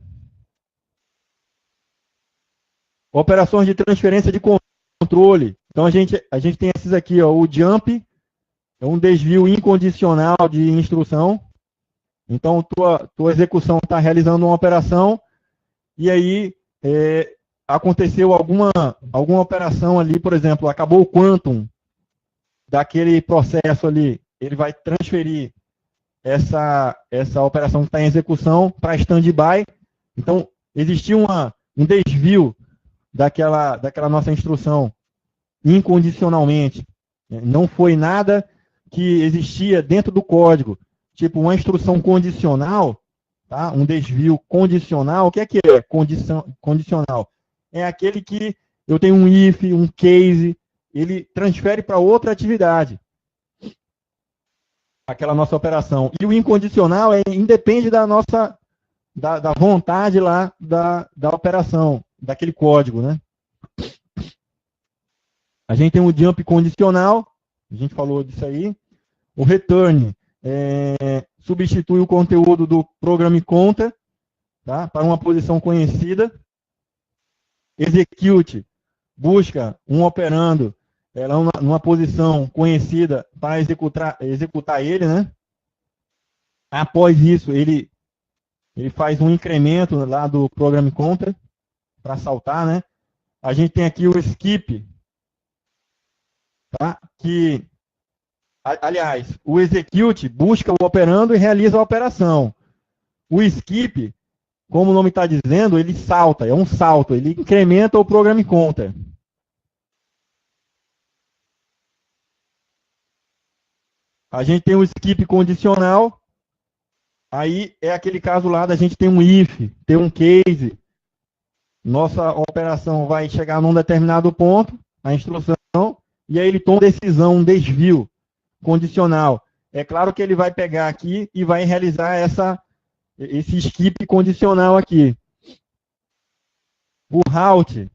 Operações de transferência de controle. Então a gente tem esses aqui, ó, o jump, é um desvio incondicional de instrução. Então tua execução está realizando uma operação e aí aconteceu alguma operação ali, por exemplo, acabou o quantum daquele processo ali. Ele vai transferir essa operação que está em execução para stand-by. Então, existiu um desvio daquela nossa instrução incondicionalmente. Não foi nada que existia dentro do código. Tipo, uma instrução condicional, tá? Um desvio condicional. O que é condicional? É aquele que eu tenho um if, um case, ele transfere para outra atividade aquela nossa operação. E o incondicional independe da nossa da vontade lá da operação, daquele código, né? A gente tem o jump condicional, a gente falou disso aí. O return substitui o conteúdo do program counter, tá, para uma posição conhecida. Execute busca um operando numa posição conhecida para executar ele, né? Após isso, ele faz um incremento lá do program counter para saltar, né? A gente tem aqui o skip, tá? Que, aliás, o execute busca o operando e realiza a operação. O skip, como o nome está dizendo, ele salta, é um salto, ele incrementa o program counter. A gente tem o skip condicional, aí é aquele caso lá da gente ter um if, ter um case, nossa operação vai chegar num determinado ponto, a instrução, e aí ele toma decisão, um desvio condicional. É claro que ele vai pegar aqui e vai realizar esse skip condicional aqui. O route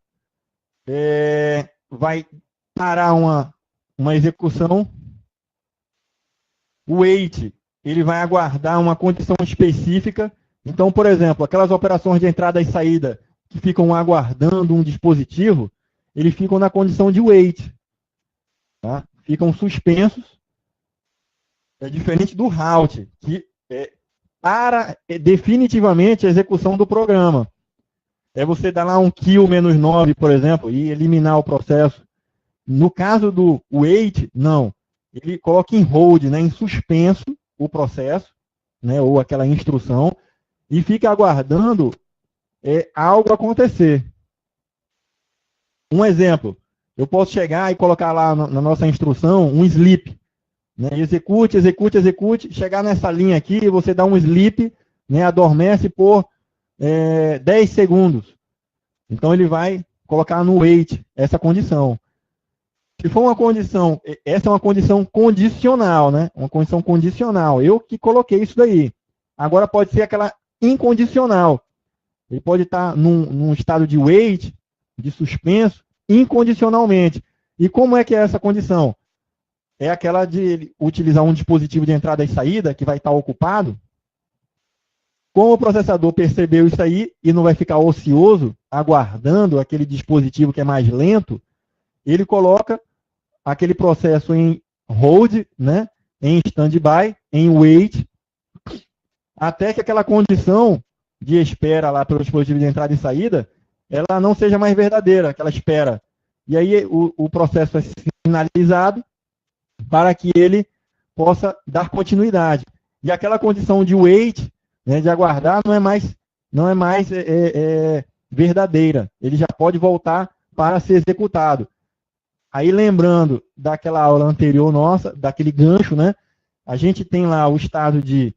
vai parar uma execução. O wait, ele vai aguardar uma condição específica. Então, por exemplo, aquelas operações de entrada e saída que ficam aguardando um dispositivo, eles ficam na condição de wait. Tá? Ficam suspensos. É diferente do route, que para definitivamente a execução do programa. é você dar lá um kill -9, por exemplo, e eliminar o processo. No caso do wait, não. Ele coloca em hold, né, em suspenso o processo, né, ou aquela instrução, e fica aguardando algo acontecer. Um exemplo, eu posso chegar e colocar lá na nossa instrução um sleep, né, execute, execute, execute, chegar nessa linha aqui, você dá um sleep, né, adormece por 10 segundos. Então ele vai colocar no wait essa condição. Se for uma condição, essa é uma condição condicional, né? Uma condição condicional. Eu que coloquei isso daí. Agora pode ser aquela incondicional. Ele pode estar num estado de wait, de suspenso, incondicionalmente. E como é que é essa condição? É aquela de utilizar um dispositivo de entrada e saída que vai estar ocupado. Como o processador percebeu isso aí e não vai ficar ocioso, aguardando aquele dispositivo que é mais lento, ele coloca aquele processo em hold, né, em standby, em wait, até que aquela condição de espera lá pelo dispositivo de entrada e saída, ela não seja mais verdadeira, aquela espera. E aí o processo é finalizado para que ele possa dar continuidade. E aquela condição de wait, né, de aguardar, não é mais verdadeira. Ele já pode voltar para ser executado. Aí, lembrando daquela aula anterior nossa, daquele gancho, né? A gente tem lá o estado de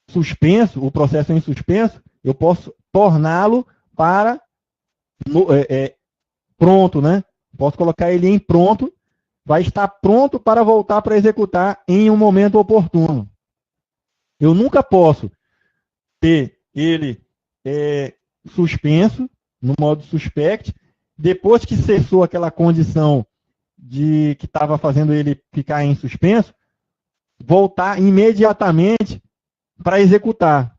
suspenso, o processo em suspenso, eu posso torná-lo para pronto, né? Posso colocar ele em pronto, vai estar pronto para voltar para executar em um momento oportuno. Eu nunca posso ter ele suspenso, no modo suspect, depois que cessou aquela condição de que estava fazendo ele ficar em suspenso, voltar imediatamente para executar,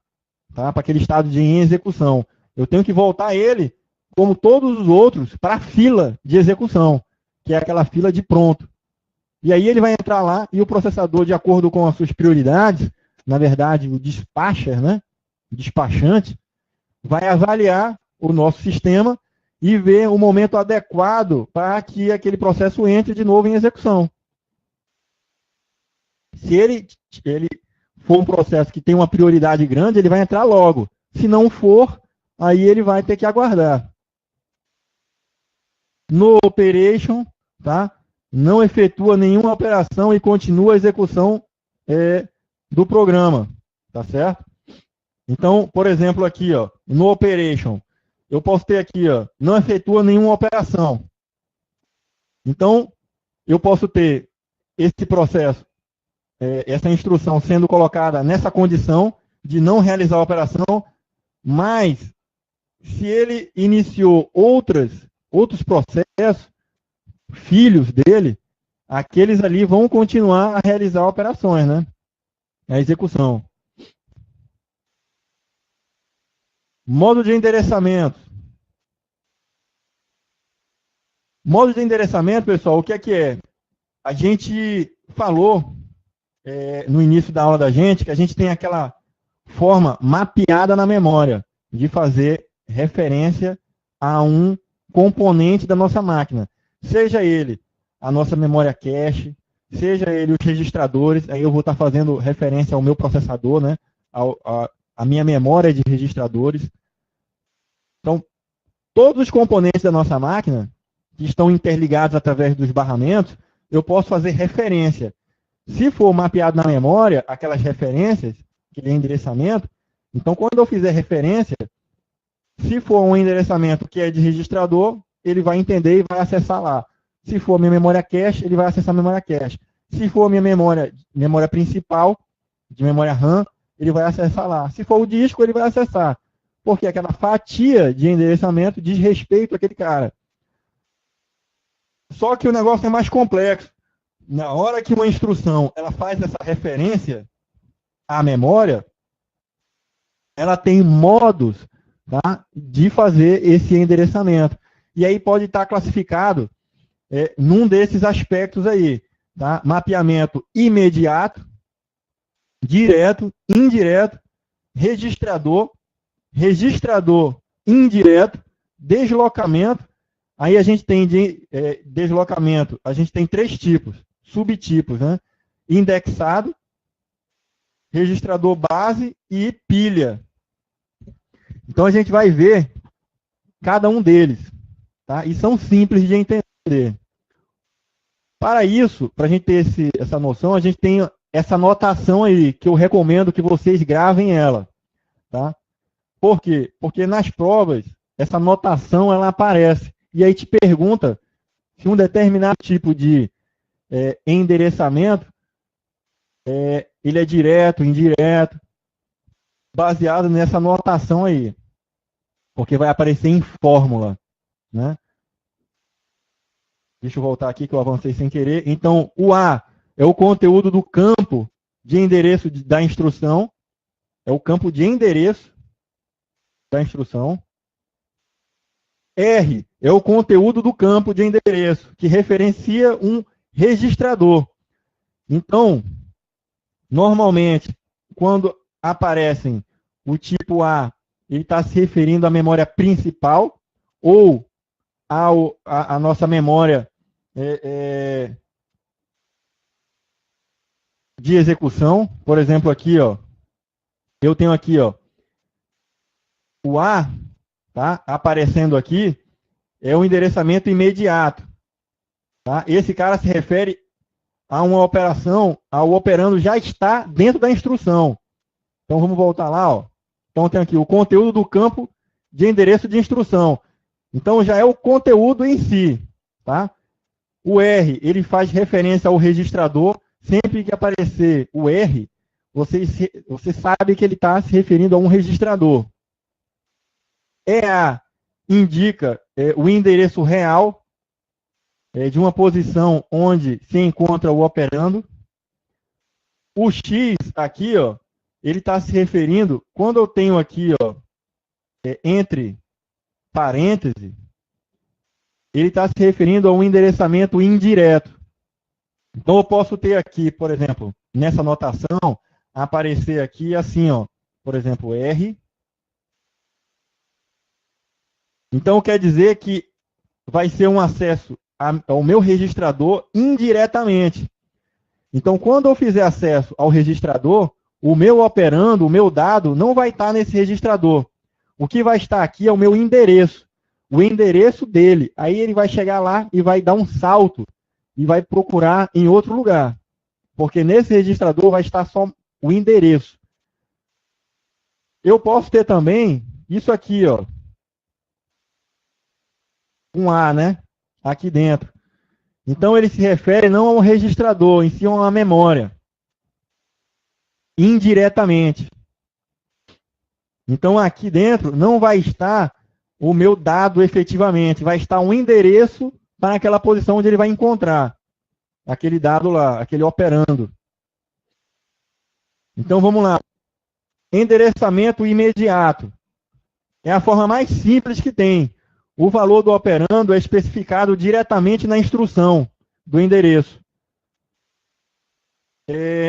tá? Para aquele estado de em execução. Eu tenho que voltar ele, como todos os outros, para a fila de execução, que é aquela fila de pronto. E aí ele vai entrar lá e o processador, de acordo com as suas prioridades, na verdade, o dispatcher, né? O despachante, vai avaliar o nosso sistema e ver o momento adequado para que aquele processo entre de novo em execução. Se ele for um processo que tem uma prioridade grande, ele vai entrar logo. Se não for, aí ele vai ter que aguardar. No operation, tá? Não efetua nenhuma operação e continua a execução do programa, tá certo? Então, por exemplo, aqui, ó, no operation, eu posso ter aqui, ó, não efetua nenhuma operação. Então, eu posso ter esse processo, essa instrução sendo colocada nessa condição de não realizar a operação, mas se ele iniciou outros processos, filhos dele, aqueles ali vão continuar a realizar operações, né? A execução. Modo de endereçamento. Modo de endereçamento, pessoal, o que é? A gente falou no início da aula da gente que a gente tem aquela forma mapeada na memória de fazer referência a um componente da nossa máquina. Seja ele a nossa memória cache, seja ele os registradores, aí eu vou estar fazendo referência ao meu processador, né? A minha memória de registradores. Então, todos os componentes da nossa máquina, que estão interligados através dos barramentos, eu posso fazer referência. Se for mapeado na memória, aquelas referências, que é endereçamento, então quando eu fizer referência, se for um endereçamento que é de registrador, ele vai entender e vai acessar lá. Se for minha memória cache, ele vai acessar a memória cache. Se for minha memória principal, de memória RAM, ele vai acessar lá. Se for o disco, ele vai acessar. Porque aquela fatia de endereçamento diz respeito àquele cara. Só que o negócio é mais complexo. Na hora que uma instrução ela faz essa referência à memória, ela tem modos, tá, de fazer esse endereçamento. E aí pode estar classificado num desses aspectos aí. Tá? Mapeamento imediato, direto, indireto, registrador, registrador indireto, deslocamento. Aí a gente tem deslocamento, a gente tem 3 tipos, subtipos, né? Indexado, registrador base e pilha. Então a gente vai ver cada um deles, tá? E são simples de entender. Para isso, para a gente ter essa noção, a gente tem essa notação aí, que eu recomendo que vocês gravem ela, tá? Por quê? Porque nas provas, essa notação ela aparece. E aí te pergunta se um determinado tipo de endereçamento ele é direto, indireto, baseado nessa notação aí. Porque vai aparecer em fórmula, né? Deixa eu voltar aqui que eu avancei sem querer. Então, o A é o conteúdo do campo de endereço da instrução. É o campo de endereço da instrução. R é o conteúdo do campo de endereço, que referencia um registrador. Então, normalmente, quando aparecem o tipo A, ele está se referindo à memória principal ou a nossa memória de execução. Por exemplo, aqui, ó, eu tenho aqui, ó, o A, tá, aparecendo aqui, é o endereçamento imediato. Tá? Esse cara se refere a uma operação, o operando já está dentro da instrução. Então vamos voltar lá, ó. Então tem aqui o conteúdo do campo de endereço de instrução. Então já é o conteúdo em si, tá? O R, ele faz referência ao registrador. Sempre que aparecer o R, você sabe que ele está se referindo a um registrador. EA indica o endereço real de uma posição onde se encontra o operando. O X aqui, ó, ele está se referindo, quando eu tenho aqui, ó, entre parênteses, ele está se referindo a um endereçamento indireto. Então eu posso ter aqui, por exemplo, nessa notação, aparecer aqui assim, ó, por exemplo, R. Então quer dizer que vai ser um acesso ao meu registrador indiretamente. Então, quando eu fizer acesso ao registrador, o meu operando, o meu dado, não vai estar nesse registrador. O que vai estar aqui é o meu endereço. O endereço dele. Aí ele vai chegar lá e vai dar um salto e vai procurar em outro lugar. Porque nesse registrador vai estar só o endereço. Eu posso ter também isso aqui, ó. Um A, né? Aqui dentro. Então, ele se refere não a um registrador, em si a uma memória. Indiretamente. Então, aqui dentro não vai estar o meu dado efetivamente. Vai estar um endereço para aquela posição onde ele vai encontrar aquele dado lá, aquele operando. Então, vamos lá. Endereçamento imediato. É a forma mais simples que tem. O valor do operando é especificado diretamente na instrução do endereço.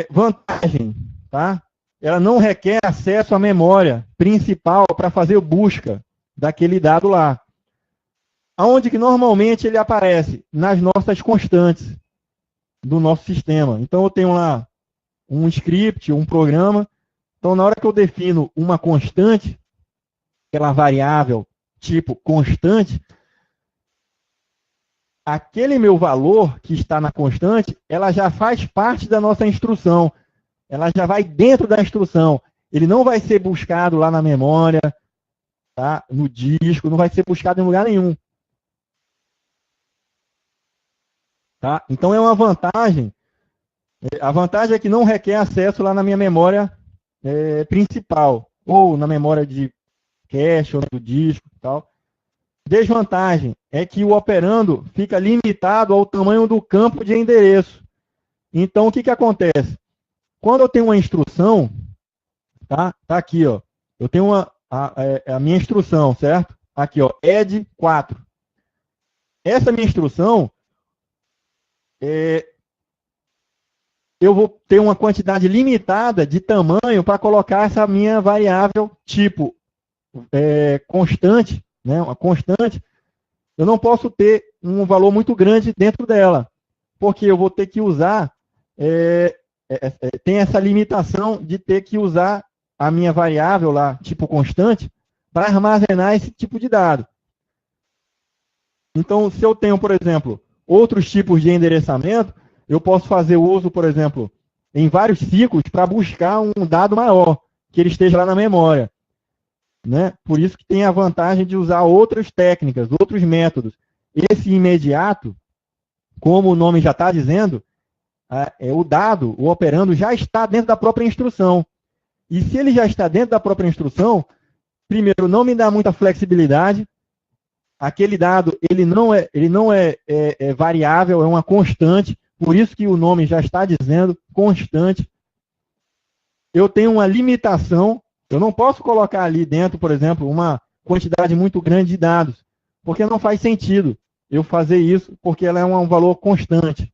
Vantagem, tá? Ela não requer acesso à memória principal para fazer busca daquele dado lá. Aonde que normalmente ele aparece? Nas nossas constantes do nosso sistema. Então eu tenho lá um script, um programa. Então na hora que eu defino uma constante, aquela variável tipo constante, aquele meu valor que está na constante, ela já faz parte da nossa instrução. Ela já vai dentro da instrução. Ele não vai ser buscado lá na memória, tá? No disco, não vai ser buscado em lugar nenhum. Tá? Então é uma vantagem. A vantagem é que não requer acesso lá na minha memória principal, ou na memória de cache, ou do disco e tal. Desvantagem é que o operando fica limitado ao tamanho do campo de endereço. Então, o que que acontece? Quando eu tenho uma instrução, tá aqui, ó, eu tenho a minha instrução, certo? Aqui, ó, add 4. Essa minha instrução, eu vou ter uma quantidade limitada de tamanho para colocar essa minha variável tipo constante, né, uma constante. Eu não posso ter um valor muito grande dentro dela, porque eu vou ter que usar, tem essa limitação de ter que usar a minha variável lá, tipo constante, para armazenar esse tipo de dado. Então, se eu tenho, por exemplo, outros tipos de endereçamento, eu posso fazer uso, por exemplo, em vários ciclos para buscar um dado maior, que ele esteja lá na memória. Né? Por isso que tem a vantagem de usar outras técnicas, outros métodos. Esse imediato, como o nome já está dizendo, o dado, o operando, já está dentro da própria instrução. E se ele já está dentro da própria instrução, primeiro, não me dá muita flexibilidade. Aquele dado, ele não é variável, é uma constante. Por isso que o nome já está dizendo constante. Eu tenho uma limitação. Eu não posso colocar ali dentro, por exemplo, uma quantidade muito grande de dados, porque não faz sentido eu fazer isso, porque ela é um valor constante.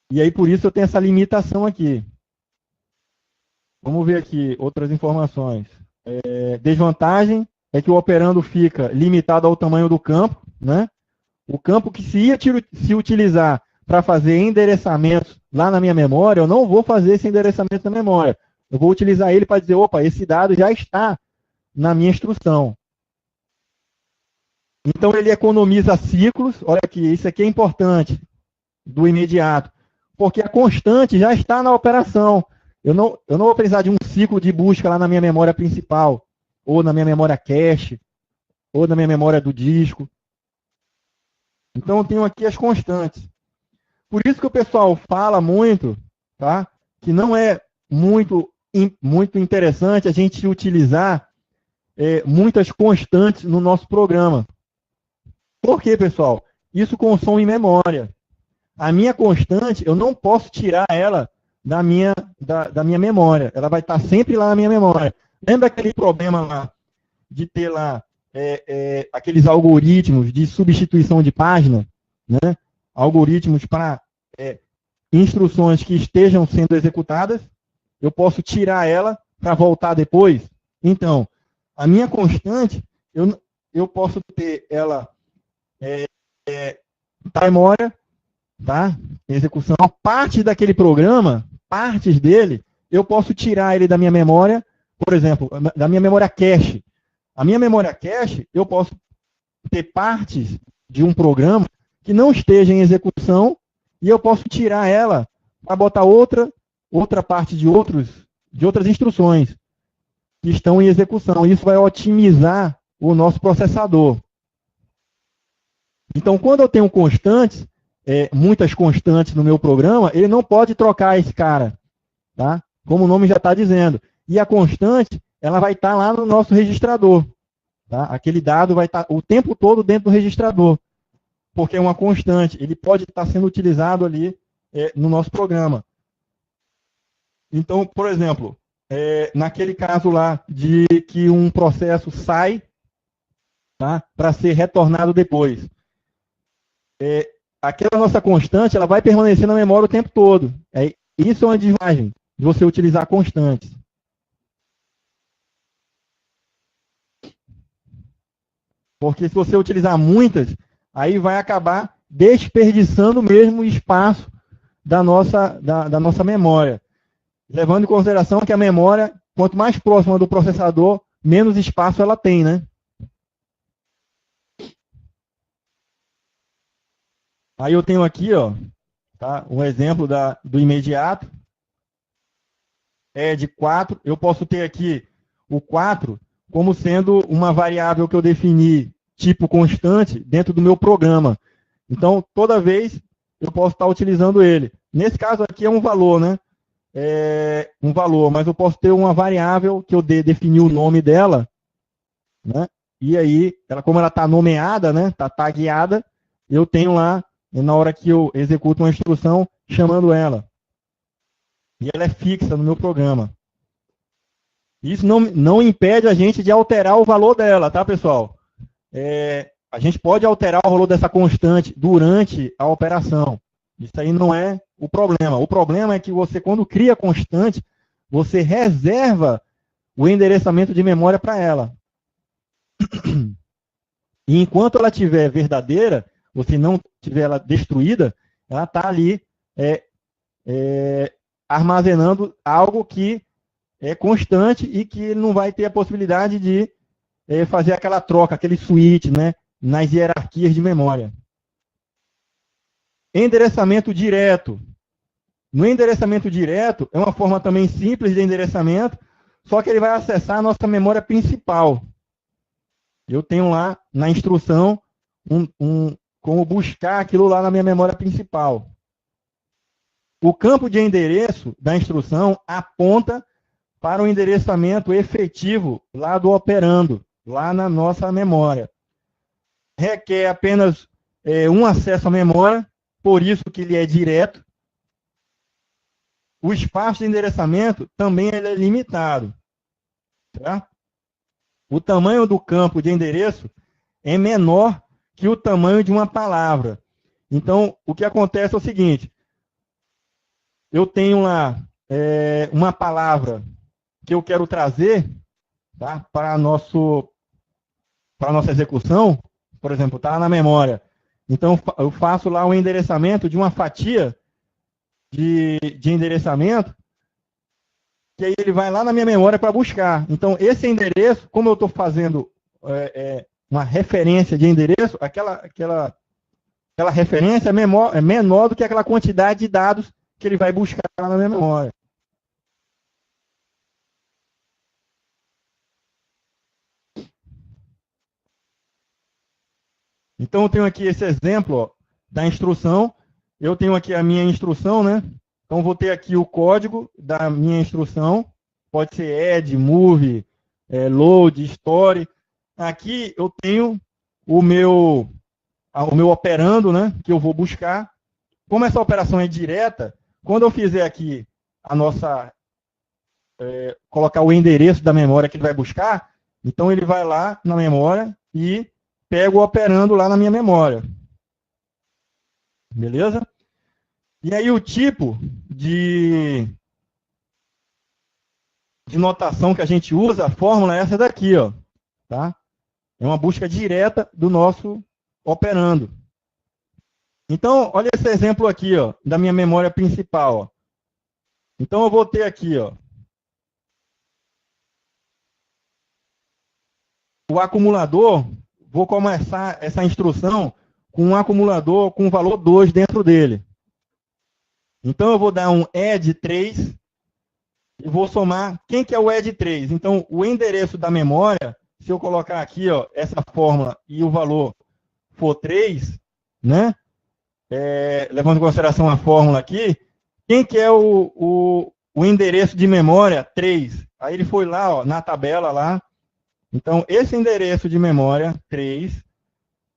E aí, por isso, eu tenho essa limitação aqui. Vamos ver aqui outras informações. Desvantagem é que o operando fica limitado ao tamanho do campo, né? O campo que se utilizar para fazer endereçamentos lá na minha memória, eu não vou fazer esse endereçamento na memória. Eu vou utilizar ele para dizer, opa, esse dado já está na minha instrução. Então, ele economiza ciclos. Olha aqui, isso aqui é importante, do imediato. Porque a constante já está na operação. Eu não vou precisar de um ciclo de busca lá na minha memória principal, ou na minha memória cache, ou na minha memória do disco. Então, eu tenho aqui as constantes. Por isso que o pessoal fala muito, tá? Que não é muito interessante a gente utilizar muitas constantes no nosso programa. Por quê, pessoal? Isso consome memória. A minha constante, eu não posso tirar ela da minha memória. Ela vai estar sempre lá na minha memória. Lembra aquele problema lá de ter lá aqueles algoritmos de substituição de página, né? Algoritmos para instruções que estejam sendo executadas? Eu posso tirar ela para voltar depois? Então, a minha constante, eu posso ter ela na memória, tá? Execução. Parte daquele programa, partes dele, eu posso tirar ele da minha memória, por exemplo, da minha memória cache. A minha memória cache, eu posso ter partes de um programa que não esteja em execução e eu posso tirar ela para botar outra parte de outras instruções que estão em execução. Isso vai otimizar o nosso processador. Então, quando eu tenho constantes, muitas constantes no meu programa, ele não pode trocar esse cara, tá? Como o nome já está dizendo. E a constante, ela vai estar lá no nosso registrador. Tá? Aquele dado vai estar o tempo todo dentro do registrador, porque é uma constante. Ele pode estar sendo utilizado ali no nosso programa. Então, por exemplo, naquele caso lá de que um processo sai, tá, para ser retornado depois. Aquela nossa constante, ela vai permanecer na memória o tempo todo. Isso é uma desvantagem de você utilizar constantes. Porque se você utilizar muitas, aí vai acabar desperdiçando mesmo espaço da nossa memória. Levando em consideração que a memória, quanto mais próxima do processador, menos espaço ela tem, né? Aí eu tenho aqui, ó, tá, um exemplo do imediato. De 4. Eu posso ter aqui o 4 como sendo uma variável que eu defini tipo constante dentro do meu programa. Então, toda vez eu posso estar utilizando ele. Nesse caso aqui é um valor, né? Um valor, mas eu posso ter uma variável que eu defini o nome dela, né? E aí, como ela está nomeada, né? Está tagueada, eu tenho lá, na hora que eu executo uma instrução, chamando ela. E ela é fixa no meu programa. Isso não impede a gente de alterar o valor dela, tá, pessoal? A gente pode alterar o valor dessa constante durante a operação. Isso aí não é o problema. O problema é que você, quando cria constante, você reserva o endereçamento de memória para ela. E enquanto ela estiver verdadeira, você não tiver ela destruída, ela está ali armazenando algo que é constante e que não vai ter a possibilidade de fazer aquela troca, aquele switch, né, nas hierarquias de memória. Endereçamento direto. No endereçamento direto, é uma forma também simples de endereçamento, só que ele vai acessar a nossa memória principal. Eu tenho lá na instrução como buscar aquilo lá na minha memória principal. O campo de endereço da instrução aponta para o endereçamento efetivo lá do operando, lá na nossa memória. Requer apenas um acesso à memória, por isso que ele é direto. O espaço de endereçamento também é limitado. Tá? O tamanho do campo de endereço é menor que o tamanho de uma palavra. Então, o que acontece é o seguinte. Eu tenho lá uma palavra que eu quero trazer, tá, para a nossa execução. Por exemplo, está lá na memória. Então, eu faço lá um endereçamento de uma fatia de endereçamento, que aí ele vai lá na minha memória para buscar. Então, esse endereço, como eu estou fazendo uma referência de endereço, aquela referência é menor do que aquela quantidade de dados que ele vai buscar na minha memória. Então, eu tenho aqui esse exemplo, ó, da instrução. Eu tenho aqui a minha instrução, né? Então, vou ter aqui o código da minha instrução. Pode ser add, move, load, store. Aqui eu tenho o meu operando, né? Que eu vou buscar. Como essa operação é direta, quando eu fizer aqui a nossa... colocar o endereço da memória que ele vai buscar, então ele vai lá na memória e pega o operando lá na minha memória. Beleza? E aí o tipo de notação que a gente usa, a fórmula é essa daqui, ó, tá? É uma busca direta do nosso operando. Então, olha esse exemplo aqui, ó, da minha memória principal, ó. Então eu vou ter aqui, ó, o acumulador. Vou começar essa instrução com um acumulador com o valor 2 dentro dele. Então, eu vou dar um add 3 e vou somar. Quem que é o add 3? Então, o endereço da memória, se eu colocar aqui, ó, essa fórmula e o valor for 3, né? Levando em consideração a fórmula aqui, quem que é o endereço de memória? 3. Aí ele foi lá, ó, na tabela lá. Então, esse endereço de memória, 3,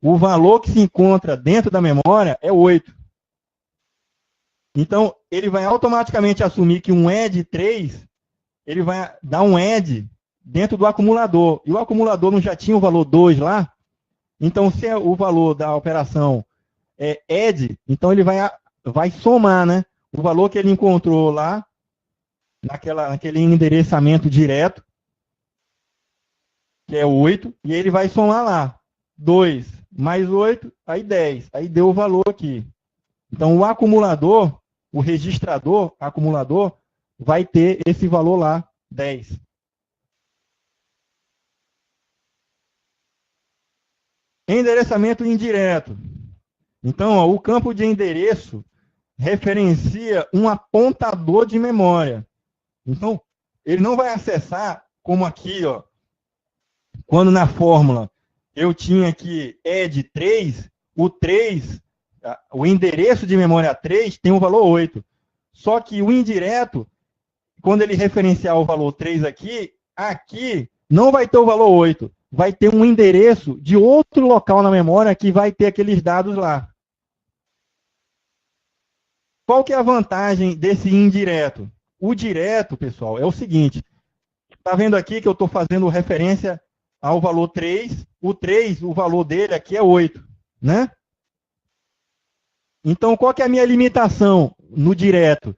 o valor que se encontra dentro da memória é 8. Então, ele vai automaticamente assumir que um add 3, ele vai dar um add dentro do acumulador. E o acumulador não já tinha o valor 2 lá? Então, se o valor da operação é add, então ele vai somar, né, o valor que ele encontrou lá, naquele endereçamento direto, que é 8, e ele vai somar lá. 2 mais 8, aí 10. Aí deu o valor aqui. Então, o acumulador, o registrador acumulador, vai ter esse valor lá, 10. Endereçamento indireto. Então, ó, o campo de endereço referencia um apontador de memória. Então, ele não vai acessar como aqui, ó, quando na fórmula eu tinha aqui add 3, o 3, o endereço de memória 3 tem o valor 8. Só que o indireto, quando ele referenciar o valor 3 aqui não vai ter o valor 8. Vai ter um endereço de outro local na memória que vai ter aqueles dados lá. Qual que é a vantagem desse indireto? O direto, pessoal, é o seguinte. Está vendo aqui que eu estou fazendo referência ao valor 3. O 3, o valor dele aqui é 8, né? Então, qual que é a minha limitação no direto?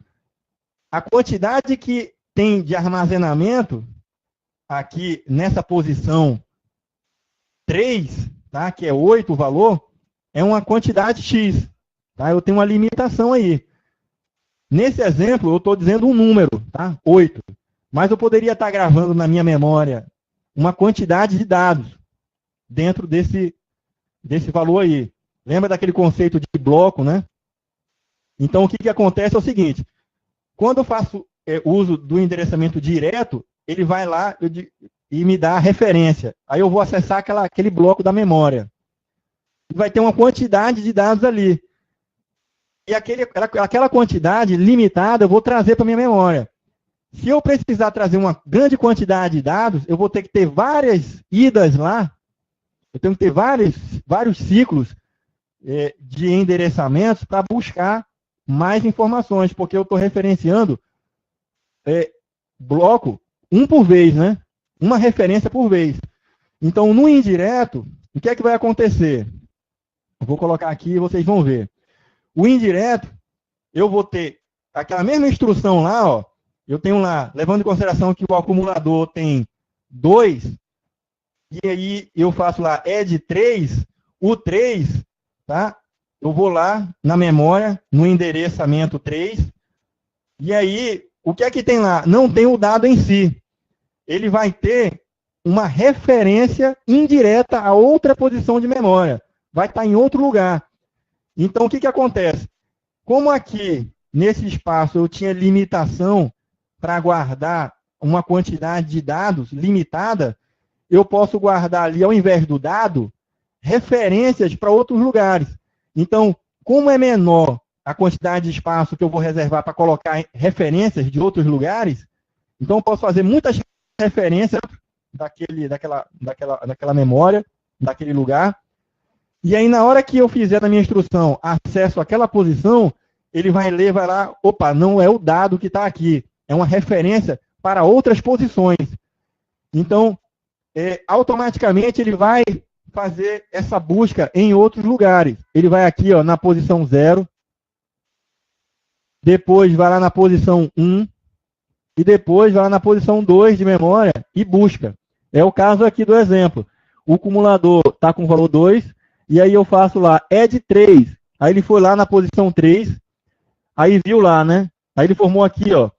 A quantidade que tem de armazenamento aqui nessa posição 3, tá? Que é 8 o valor, é uma quantidade X. Tá? Eu tenho uma limitação aí. Nesse exemplo, eu estou dizendo um número, tá? 8. Mas eu poderia estar gravando na minha memória uma quantidade de dados dentro desse valor aí. Lembra daquele conceito de bloco, né? Então, o que acontece é o seguinte. Quando eu faço uso do endereçamento direto, ele vai lá e me dá a referência. Aí eu vou acessar aquele bloco da memória. E vai ter uma quantidade de dados ali. E aquela quantidade limitada eu vou trazer para a minha memória. Se eu precisar trazer uma grande quantidade de dados, eu vou ter que ter várias idas lá. Eu tenho que ter vários ciclos de endereçamentos para buscar mais informações, porque eu estou referenciando bloco um por vez, né? Uma referência por vez. Então, no indireto, o que é que vai acontecer? Eu vou colocar aqui e vocês vão ver. O indireto, eu vou ter aquela mesma instrução lá, ó. Eu tenho lá, levando em consideração que o acumulador tem 2, e aí eu faço lá add 3, o 3, tá? Eu vou lá na memória, no endereçamento 3, e aí, o que é que tem lá? Não tem o dado em si. Ele vai ter uma referência indireta a outra posição de memória. Vai estar em outro lugar. Então, o que acontece? Como aqui, nesse espaço, eu tinha limitação para guardar uma quantidade de dados limitada, eu posso guardar ali, ao invés do dado, referências para outros lugares. Então, como é menor a quantidade de espaço que eu vou reservar para colocar referências de outros lugares, então eu posso fazer muitas referências daquela memória, daquele lugar. E aí, na hora que eu fizer na minha instrução acesso àquela posição, ele vai ler, vai lá, opa, não é o dado que está aqui, é uma referência para outras posições. Então, automaticamente ele vai fazer essa busca em outros lugares. Ele vai aqui, ó, na posição 0, depois vai lá na posição 1, e depois vai lá na posição 2 de memória e busca. É o caso aqui do exemplo. O acumulador está com o valor 2, e aí eu faço lá add 3. Aí ele foi lá na posição 3, aí viu lá, né? Aí ele formou aqui, ó,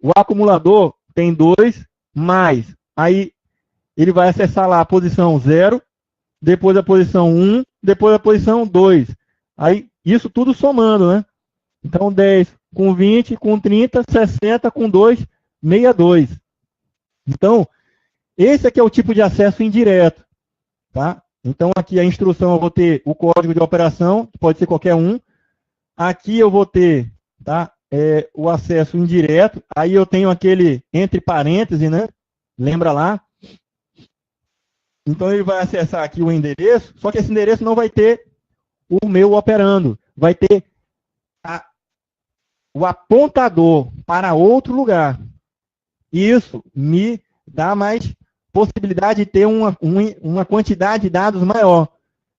o acumulador tem 2 mais. Aí ele vai acessar lá a posição 0, depois a posição 1, depois a posição 2. Aí isso tudo somando, né? Então 10 com 20, com 30, 60, com 2, 62. Então, esse aqui é o tipo de acesso indireto, tá? Então, aqui a instrução eu vou ter o código de operação, que pode ser qualquer um. Aqui eu vou ter, tá, o acesso indireto. Aí eu tenho aquele entre parênteses, né? Lembra lá? Então, ele vai acessar aqui o endereço, só que esse endereço não vai ter o meu operando. Vai ter o apontador para outro lugar. Isso me dá mais possibilidade de ter uma quantidade de dados maior.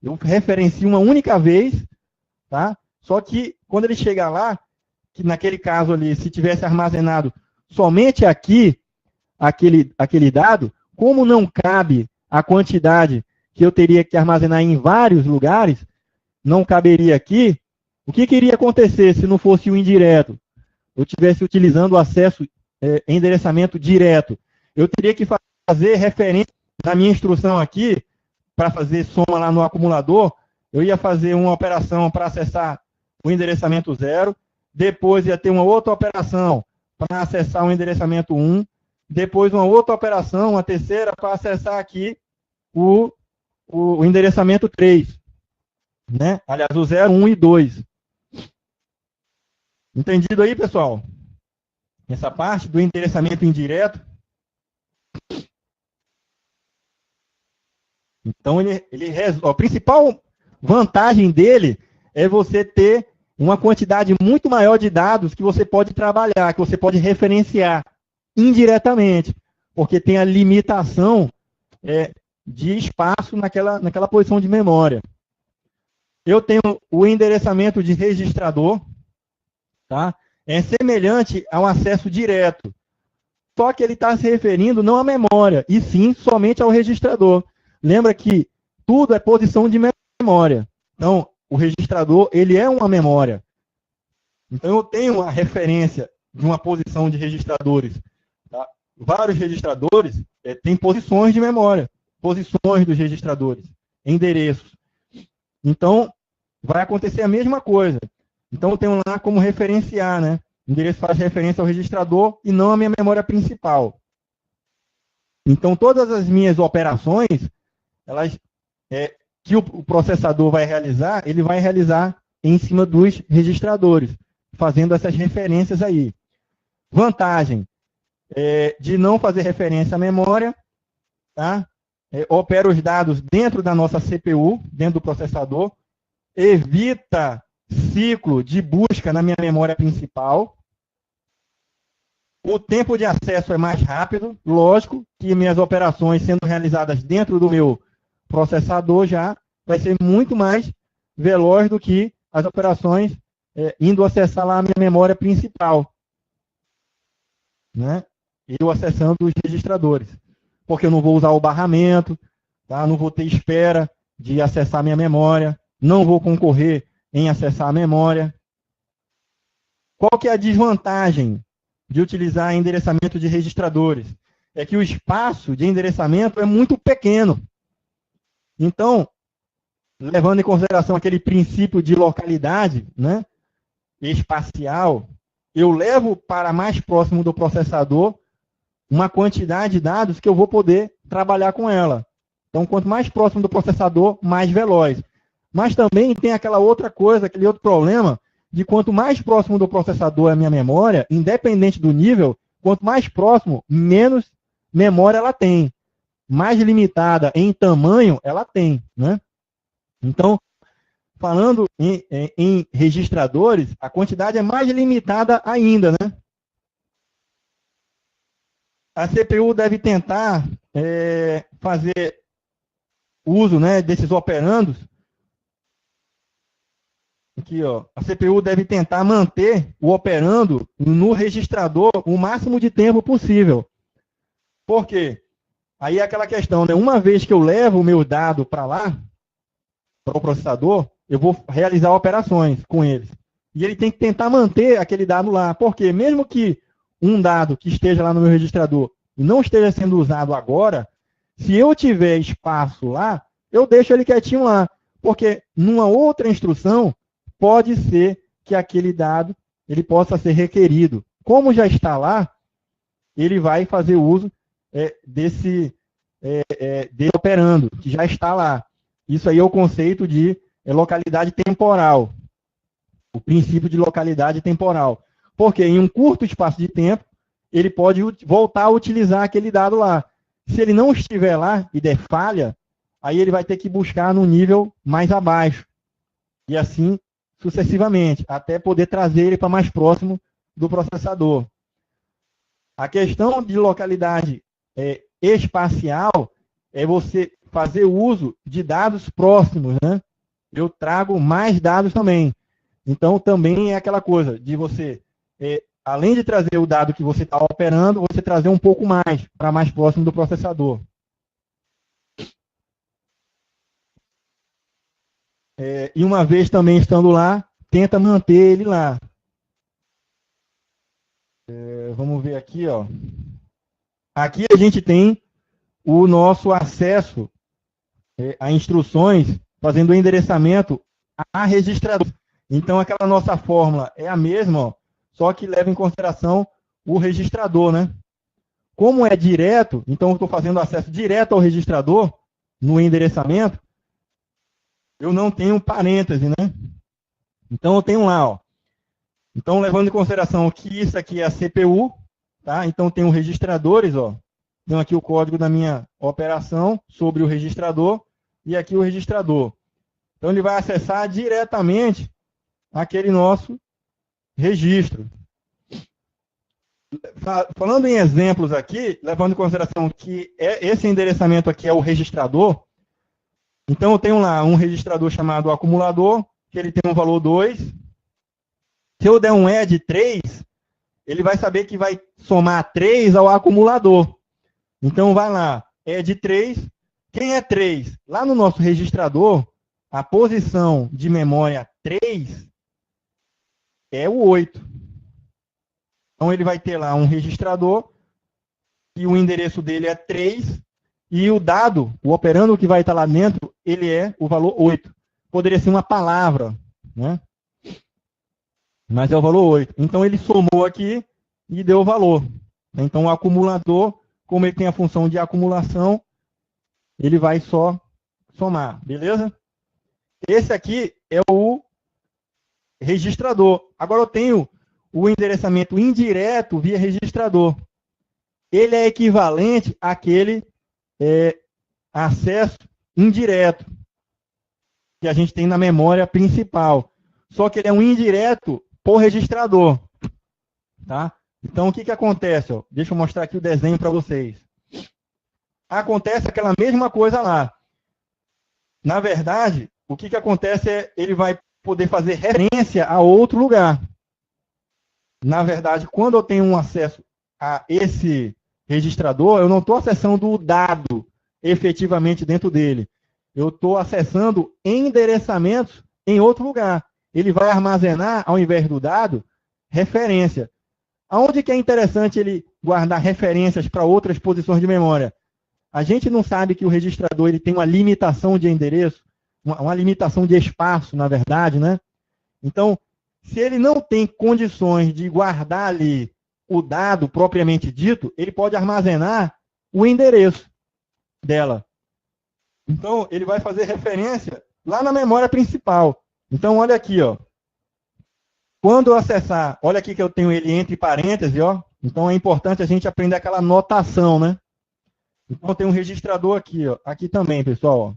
Eu referencio uma única vez, tá? Só que quando ele chegar lá, que naquele caso ali, se tivesse armazenado somente aqui, aquele dado, como não cabe a quantidade que eu teria que armazenar em vários lugares, não caberia aqui, o que iria acontecer se não fosse o indireto? Eu estivesse utilizando o acesso endereçamento direto. Eu teria que fazer referência na minha instrução aqui, para fazer soma lá no acumulador, eu ia fazer uma operação para acessar o endereçamento 0, depois ia ter uma outra operação para acessar o endereçamento 1, depois uma outra operação, uma terceira, para acessar aqui o endereçamento 3. Né? Aliás, o 0, 1 e 2. Entendido aí, pessoal? Essa parte do endereçamento indireto. Então, a principal vantagem dele é você ter uma quantidade muito maior de dados que você pode trabalhar, que você pode referenciar indiretamente, porque tem a limitação de espaço naquela posição de memória. Eu tenho o endereçamento de registrador, tá? É semelhante ao acesso direto. Só que ele está se referindo não à memória, e sim somente ao registrador. Lembra que tudo é posição de memória. Então, o registrador, ele é uma memória. Então, eu tenho uma referência de uma posição de registradores. Tá? Vários registradores têm posições de memória, posições dos registradores, endereços. Então, vai acontecer a mesma coisa. Então, eu tenho lá como referenciar, né? O endereço faz referência ao registrador e não à minha memória principal. Então, todas as minhas operações, elas, que o processador vai realizar, ele vai realizar em cima dos registradores, fazendo essas referências aí. Vantagem de não fazer referência à memória, tá? Opera os dados dentro da nossa CPU, dentro do processador, evita ciclo de busca na minha memória principal. O tempo de acesso é mais rápido, lógico que minhas operações sendo realizadas dentro do meu processador já vai ser muito mais veloz do que as operações indo acessar lá a minha memória principal, né? Eu acessando os registradores, porque eu não vou usar o barramento, tá? Não vou ter espera de acessar a minha memória, não vou concorrer em acessar a memória. Qual que é a desvantagem de utilizar endereçamento de registradores? É que o espaço de endereçamento é muito pequeno. Então, levando em consideração aquele princípio de localidade, né, espacial, eu levo para mais próximo do processador uma quantidade de dados que eu vou poder trabalhar com ela. Então, quanto mais próximo do processador, mais veloz. Mas também tem aquela outra coisa, aquele outro problema, de quanto mais próximo do processador é a minha memória, independente do nível, quanto mais próximo, menos memória ela tem. Mais limitada em tamanho, ela tem, né? Então, falando em registradores, a quantidade é mais limitada ainda, né? A CPU deve tentar fazer uso, né, desses operandos. Aqui, ó, a CPU deve tentar manter o operando no registrador o máximo de tempo possível. Por quê? Aí é aquela questão, né? Uma vez que eu levo o meu dado para lá, para o processador, eu vou realizar operações com eles. E ele tem que tentar manter aquele dado lá. Porque mesmo que um dado que esteja lá no meu registrador e não esteja sendo usado agora, se eu tiver espaço lá, eu deixo ele quietinho lá. Porque numa outra instrução, pode ser que aquele dado ele possa ser requerido. Como já está lá, ele vai fazer uso desse operando, que já está lá. Isso aí é o conceito de localidade temporal. O princípio de localidade temporal. Porque em um curto espaço de tempo, ele pode voltar a utilizar aquele dado lá. Se ele não estiver lá e der falha, aí ele vai ter que buscar num nível mais abaixo. E assim sucessivamente, até poder trazer ele para mais próximo do processador. A questão de localidade espacial é você fazer uso de dados próximos, né? Eu trago mais dados também. Então, também é aquela coisa de você, além de trazer o dado que você está operando, você trazer um pouco mais, para mais próximo do processador. E uma vez também estando lá, tenta manter ele lá. Vamos ver aqui, ó. Aqui a gente tem o nosso acesso a instruções fazendo o endereçamento a registrador. Então, aquela nossa fórmula é a mesma, ó, só que leva em consideração o registrador, né? Como é direto, então eu estou fazendo acesso direto ao registrador no endereçamento, eu não tenho parêntese, né? Então, eu tenho lá, ó. Então, levando em consideração que isso aqui é a CPU, tá? Então, tem os registradores, ó. Tenho aqui o código da minha operação sobre o registrador e aqui o registrador. Então, ele vai acessar diretamente aquele nosso registro. Falando em exemplos aqui, levando em consideração que esse endereçamento aqui é o registrador, Então, eu tenho lá um registrador chamado acumulador, que ele tem um valor 2. Se eu der um add 3, ele vai saber que vai somar 3 ao acumulador. Então, vai lá, add 3. Quem é 3? Lá no nosso registrador, a posição de memória 3 é o 8. Então, ele vai ter lá um registrador, e o endereço dele é 3, e o dado, o operando que vai estar lá dentro, ele é o valor 8. Poderia ser uma palavra, né? Mas é o valor 8. Então, ele somou aqui e deu o valor. Então, o acumulador, como ele tem a função de acumulação, ele vai só somar, beleza? Esse aqui é o registrador. Agora eu tenho o endereçamento indireto via registrador. Ele é equivalente àquele acesso indireto que a gente tem na memória principal. Só que ele é um indireto por registrador. Tá? Então, o que, que acontece? Ó? Deixa eu mostrar aqui o desenho para vocês. Acontece aquela mesma coisa lá. Na verdade, o que, que acontece é ele vai poder fazer referência a outro lugar. Na verdade, quando eu tenho um acesso a esse registrador, eu não estou acessando o dado efetivamente dentro dele. Eu estou acessando endereçamentos em outro lugar. Ele vai armazenar, ao invés do dado, referência. Aonde que é interessante ele guardar referências para outras posições de memória? A gente não sabe que o registrador ele tem uma limitação de endereço, uma limitação de espaço, na verdade, né? Então, se ele não tem condições de guardar ali o dado propriamente dito, ele pode armazenar o endereço dela. Então, ele vai fazer referência lá na memória principal. Então, olha aqui, ó. Quando eu acessar, olha aqui que eu tenho ele entre parênteses, ó. Então, é importante a gente aprender aquela notação, né? Então, tem um registrador aqui, ó. Aqui também, pessoal, ó.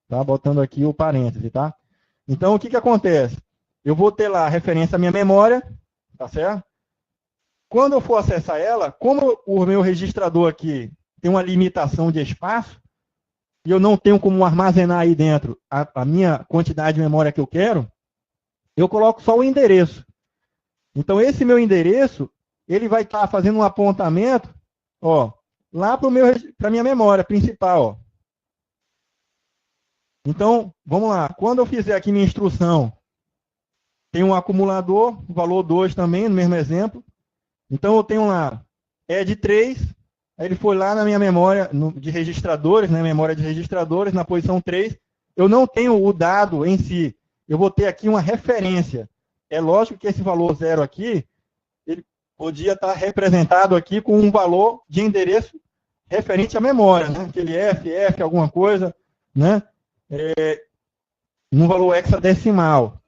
Tá? Botando aqui o parêntese, tá? Então, o que que acontece? Eu vou ter lá a referência à minha memória, tá certo? Quando eu for acessar ela, como o meu registrador aqui tem uma limitação de espaço, e eu não tenho como armazenar aí dentro a minha quantidade de memória que eu quero, eu coloco só o endereço. Então, esse meu endereço, ele vai estar fazendo um apontamento, ó, lá para a minha memória principal, ó. Então, vamos lá. Quando eu fizer aqui minha instrução, tem um acumulador, valor 2 também, no mesmo exemplo. Então, eu tenho lá add 3, aí ele foi lá na minha memória de registradores, né, memória de registradores, na posição 3. Eu não tenho o dado em si, eu vou ter aqui uma referência. É lógico que esse valor 0 aqui, ele podia estar representado aqui com um valor de endereço referente à memória, né, aquele F, alguma coisa, né, num valor hexadecimal.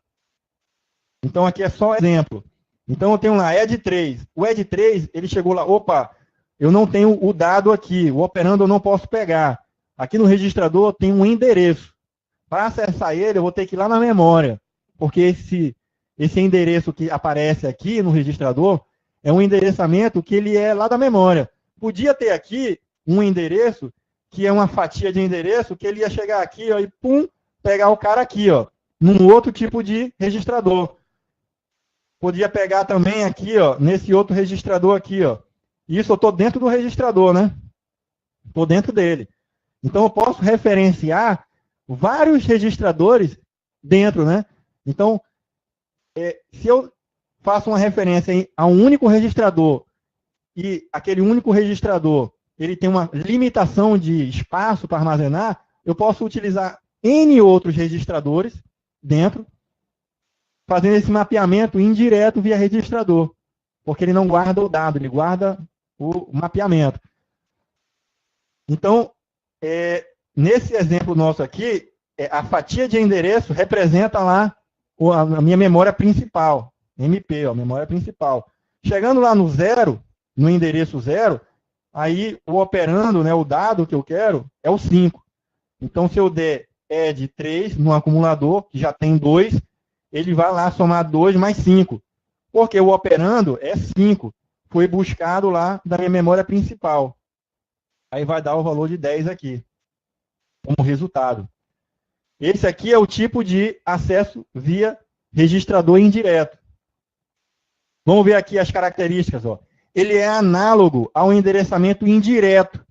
Então, aqui é só exemplo. Então, eu tenho lá, add 3. O add 3, ele chegou lá, opa, eu não tenho o dado aqui, o operando eu não posso pegar. Aqui no registrador tem um endereço. Para acessar ele, eu vou ter que ir lá na memória, porque esse endereço que aparece aqui no registrador é um endereçamento que ele é lá da memória. Podia ter aqui um endereço que é uma fatia de endereço que ele ia chegar aqui, ó, e pum, pegar o cara aqui, ó, num outro tipo de registrador. Podia pegar também aqui, ó, nesse outro registrador aqui, ó. Isso eu estou dentro do registrador, né? Estou dentro dele. Então, eu posso referenciar vários registradores dentro, né? Então, se eu faço uma referência a um único registrador e aquele único registrador ele tem uma limitação de espaço para armazenar, eu posso utilizar N outros registradores dentro, fazendo esse mapeamento indireto via registrador, porque ele não guarda o dado, ele guarda o mapeamento. Então, nesse exemplo nosso aqui, a fatia de endereço representa lá a minha memória principal, MP, ó, memória principal. Chegando lá no zero, no endereço 0, aí o operando, né, o dado que eu quero, é o 5. Então, se eu der add 3 no acumulador, que já tem 2, ele vai lá somar 2 mais 5. Porque o operando é 5. Foi buscado lá da minha memória principal. Aí vai dar o valor de 10 aqui, como resultado. Esse aqui é o tipo de acesso via registrador indireto. Vamos ver aqui as características. Ó. Ele é análogo ao endereçamento indireto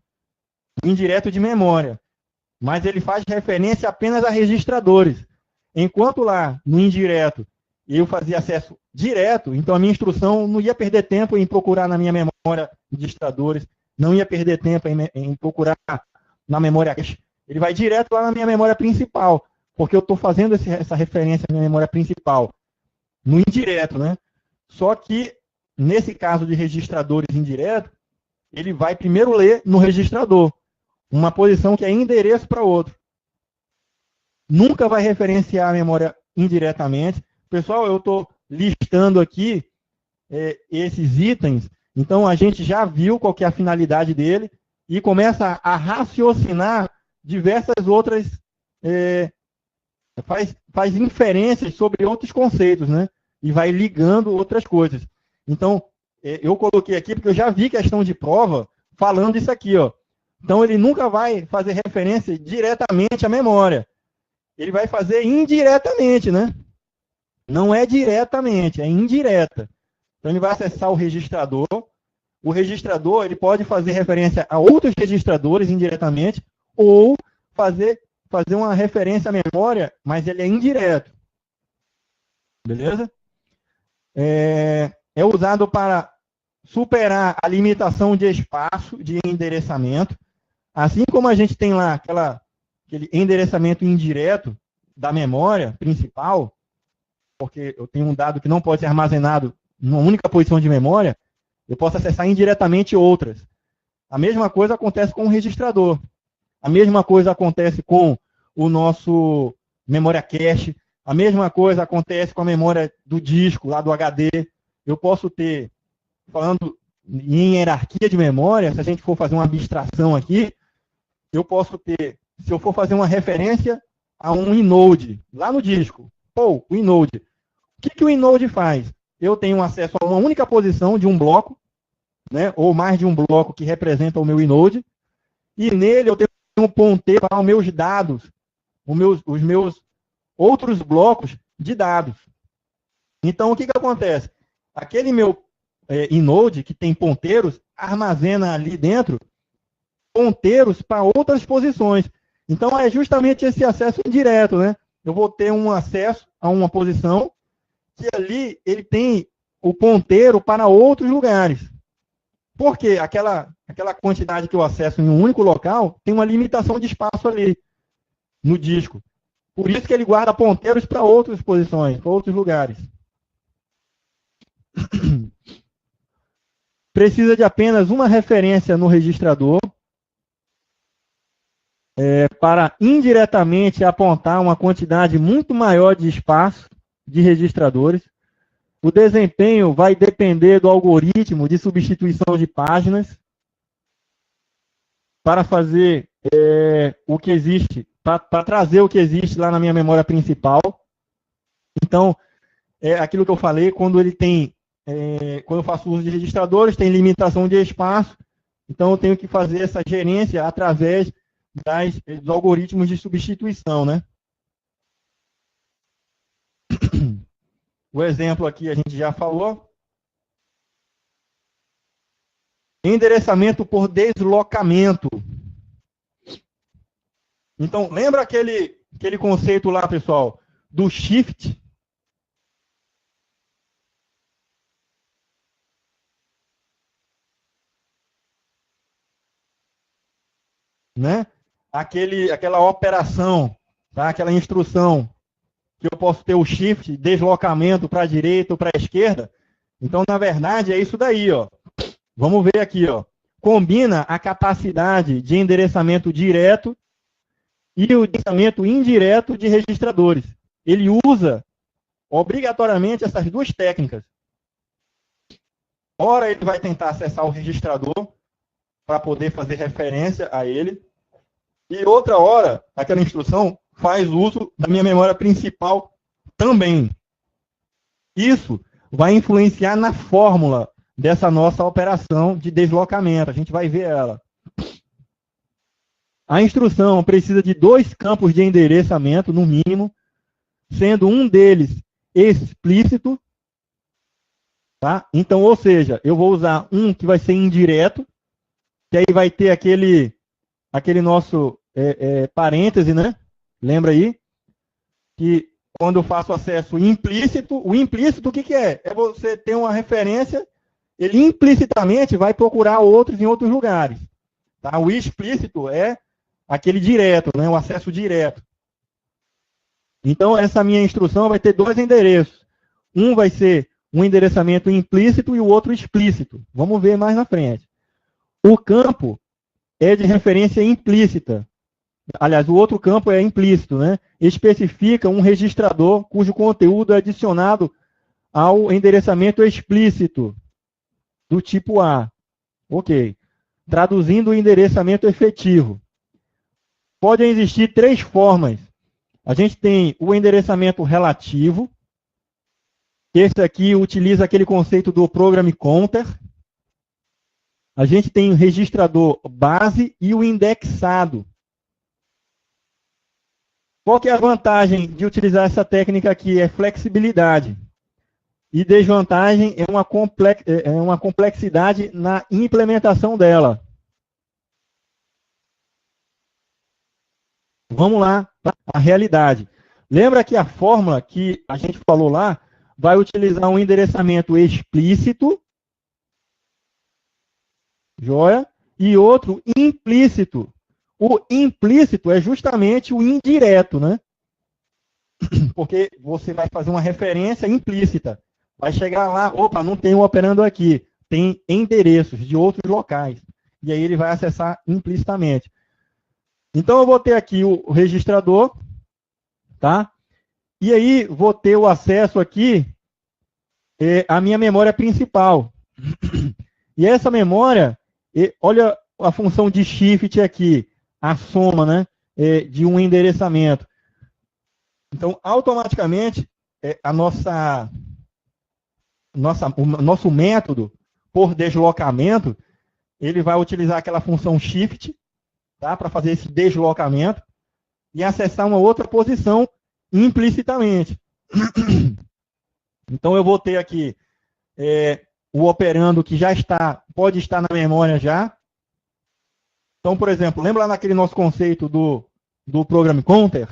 de memória, mas ele faz referência apenas a registradores. Enquanto lá, no indireto, eu fazia acesso direto, então a minha instrução não ia perder tempo em procurar na minha memória registradores, não ia perder tempo em procurar na memória cache. Ele vai direto lá na minha memória principal, porque eu estou fazendo essa referência à minha memória principal, no indireto, né? Só que, nesse caso de registradores indiretos, ele vai primeiro ler no registrador, uma posição que é endereço para outro. Nunca vai referenciar a memória indiretamente. Pessoal, eu estou listando aqui esses itens, então a gente já viu qual que é a finalidade dele e começa a raciocinar diversas outras, faz inferências sobre outros conceitos, né? E vai ligando outras coisas. Então, eu coloquei aqui porque eu já vi questão de prova falando isso aqui, ó. Então, ele nunca vai fazer referência diretamente à memória. Ele vai fazer indiretamente, né? Não é diretamente, é indireta. Então, ele vai acessar o registrador. O registrador ele pode fazer referência a outros registradores indiretamente ou fazer uma referência à memória, mas ele é indireto. Beleza? É usado para superar a limitação de espaço de endereçamento. Assim como a gente tem lá aquele endereçamento indireto da memória principal, porque eu tenho um dado que não pode ser armazenado numa única posição de memória, eu posso acessar indiretamente outras. A mesma coisa acontece com o registrador. A mesma coisa acontece com o nosso memória cache. A mesma coisa acontece com a memória do disco, lá do HD. Eu posso ter, falando em hierarquia de memória, se a gente for fazer uma abstração aqui, eu posso ter, se eu for fazer uma referência a um inode, lá no disco, ou o inode. O que o inode faz? Eu tenho acesso a uma única posição de um bloco, né, ou mais de um bloco que representa o meu inode, e nele eu tenho um ponteiro para os meus dados, os meus outros blocos de dados. Então, o que acontece? Aquele meu inode, que tem ponteiros, armazena ali dentro ponteiros para outras posições. Então, é justamente esse acesso indireto, né? Eu vou ter um acesso a uma posição que ali ele tem o ponteiro para outros lugares. Porque aquela quantidade que eu acesso em um único local tem uma limitação de espaço ali no disco. Por isso que ele guarda ponteiros para outras posições, para outros lugares. Precisa de apenas uma referência no registrador para indiretamente apontar uma quantidade muito maior de espaço de registradores. O desempenho vai depender do algoritmo de substituição de páginas para fazer o que existe, para trazer o que existe lá na minha memória principal. Então, aquilo que eu falei, quando eu faço uso de registradores, tem limitação de espaço, então eu tenho que fazer essa gerência através dos algoritmos de substituição, né? O exemplo aqui a gente já falou. Endereçamento por deslocamento. Então, lembra aquele conceito lá, pessoal, do shift? Né? Aquela operação, tá? Aquela instrução que eu posso ter o shift, deslocamento para a direita ou para a esquerda. Então, na verdade, é isso daí, ó. Vamos ver aqui, ó. Combina a capacidade de endereçamento direto e o endereçamento indireto de registradores. Ele usa obrigatoriamente essas duas técnicas. Ora, ele vai tentar acessar o registrador para poder fazer referência a ele. E outra hora, aquela instrução faz uso da minha memória principal também. Isso vai influenciar na fórmula dessa nossa operação de deslocamento. A gente vai ver ela. A instrução precisa de 2 campos de endereçamento, no mínimo, sendo um deles explícito. Tá? Então, ou seja, eu vou usar um que vai ser indireto, que aí vai ter aquele nosso parêntese, né? Lembra aí? Que quando eu faço acesso implícito, o implícito o que é? É você ter uma referência, ele implicitamente vai procurar outros em outros lugares. Tá? O explícito é aquele direto, né? O acesso direto. Então, essa minha instrução vai ter 2 endereços. Um vai ser um endereçamento implícito e o outro explícito. Vamos ver mais na frente. O campo é de referência implícita. Aliás, o outro campo é implícito, né? Especifica um registrador cujo conteúdo é adicionado ao endereçamento explícito do tipo A. Ok. Traduzindo o endereçamento efetivo. Podem existir 3 formas. A gente tem o endereçamento relativo. Esse aqui utiliza aquele conceito do program counter. A gente tem o registrador base e o indexado. Qual que é a vantagem de utilizar essa técnica aqui? É flexibilidade. E desvantagem é uma complexidade na implementação dela. Vamos lá para a realidade. Lembra que a fórmula que a gente falou lá vai utilizar um endereçamento explícito, joia, e outro implícito. O implícito é justamente o indireto, né? Porque você vai fazer uma referência implícita. Vai chegar lá, opa, não tem um operando aqui. Tem endereços de outros locais. E aí ele vai acessar implicitamente. Então eu vou ter aqui o registrador, tá? E aí vou ter o acesso aqui à minha memória principal. E essa memória, olha a função de shift aqui, a soma, né, de um endereçamento. Então, automaticamente, o nosso método, por deslocamento, ele vai utilizar aquela função shift, tá, para fazer esse deslocamento e acessar uma outra posição implicitamente. Então, eu vou ter aqui o operando que já pode estar na memória já. Então, por exemplo, lembra lá naquele nosso conceito do program counter?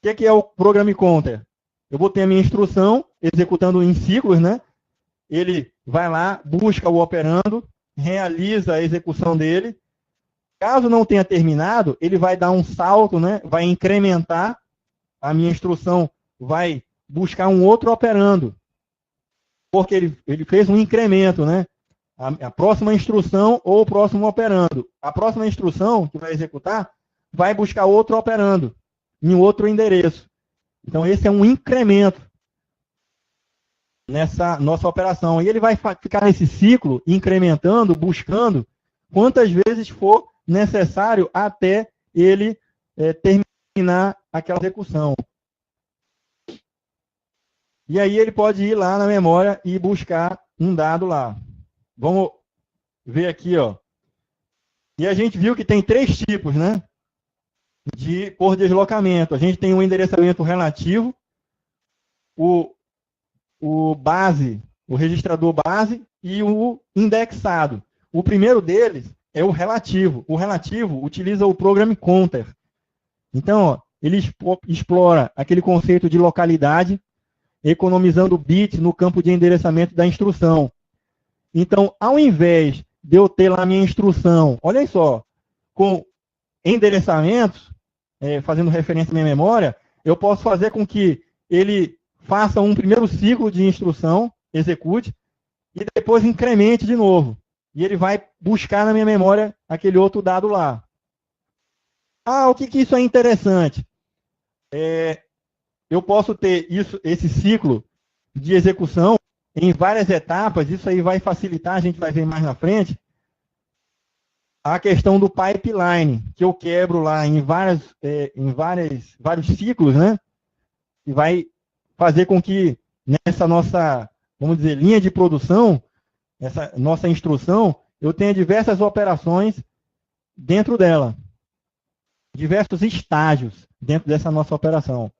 O que é o program counter? Eu vou ter a minha instrução executando em ciclos, né? Ele vai lá, busca o operando, realiza a execução dele. Caso não tenha terminado, ele vai dar um salto, né? Vai incrementar a minha instrução, vai buscar um outro operando. Porque ele fez um incremento, né? A próxima instrução ou o próximo operando. A próxima instrução que vai executar vai buscar outro operando em outro endereço. Então, esse é um incremento nessa nossa operação. E ele vai ficar nesse ciclo, incrementando, buscando, quantas vezes for necessário até ele terminar aquela execução. E aí ele pode ir lá na memória e buscar um dado lá. Vamos ver aqui, ó. E a gente viu que tem 3 tipos, né? Por deslocamento. A gente tem um endereçamento relativo, o base, o registrador base e o indexado. O primeiro deles é o relativo. O relativo utiliza o program counter. Então, ó, ele explora aquele conceito de localidade, economizando bits no campo de endereçamento da instrução. Então, ao invés de eu ter lá a minha instrução, olha só, com endereçamentos, fazendo referência à minha memória, eu posso fazer com que ele faça um primeiro ciclo de instrução, execute, e depois incremente de novo. E ele vai buscar na minha memória aquele outro dado lá. Ah, o que isso é interessante? Eu posso ter esse ciclo de execução em várias etapas, isso aí vai facilitar, a gente vai ver mais na frente, a questão do pipeline, que eu quebro lá em vários ciclos, né? E vai fazer com que nessa nossa, vamos dizer, linha de produção, essa nossa instrução, eu tenha diversas operações dentro dela. diversos estágios dentro dessa nossa operação.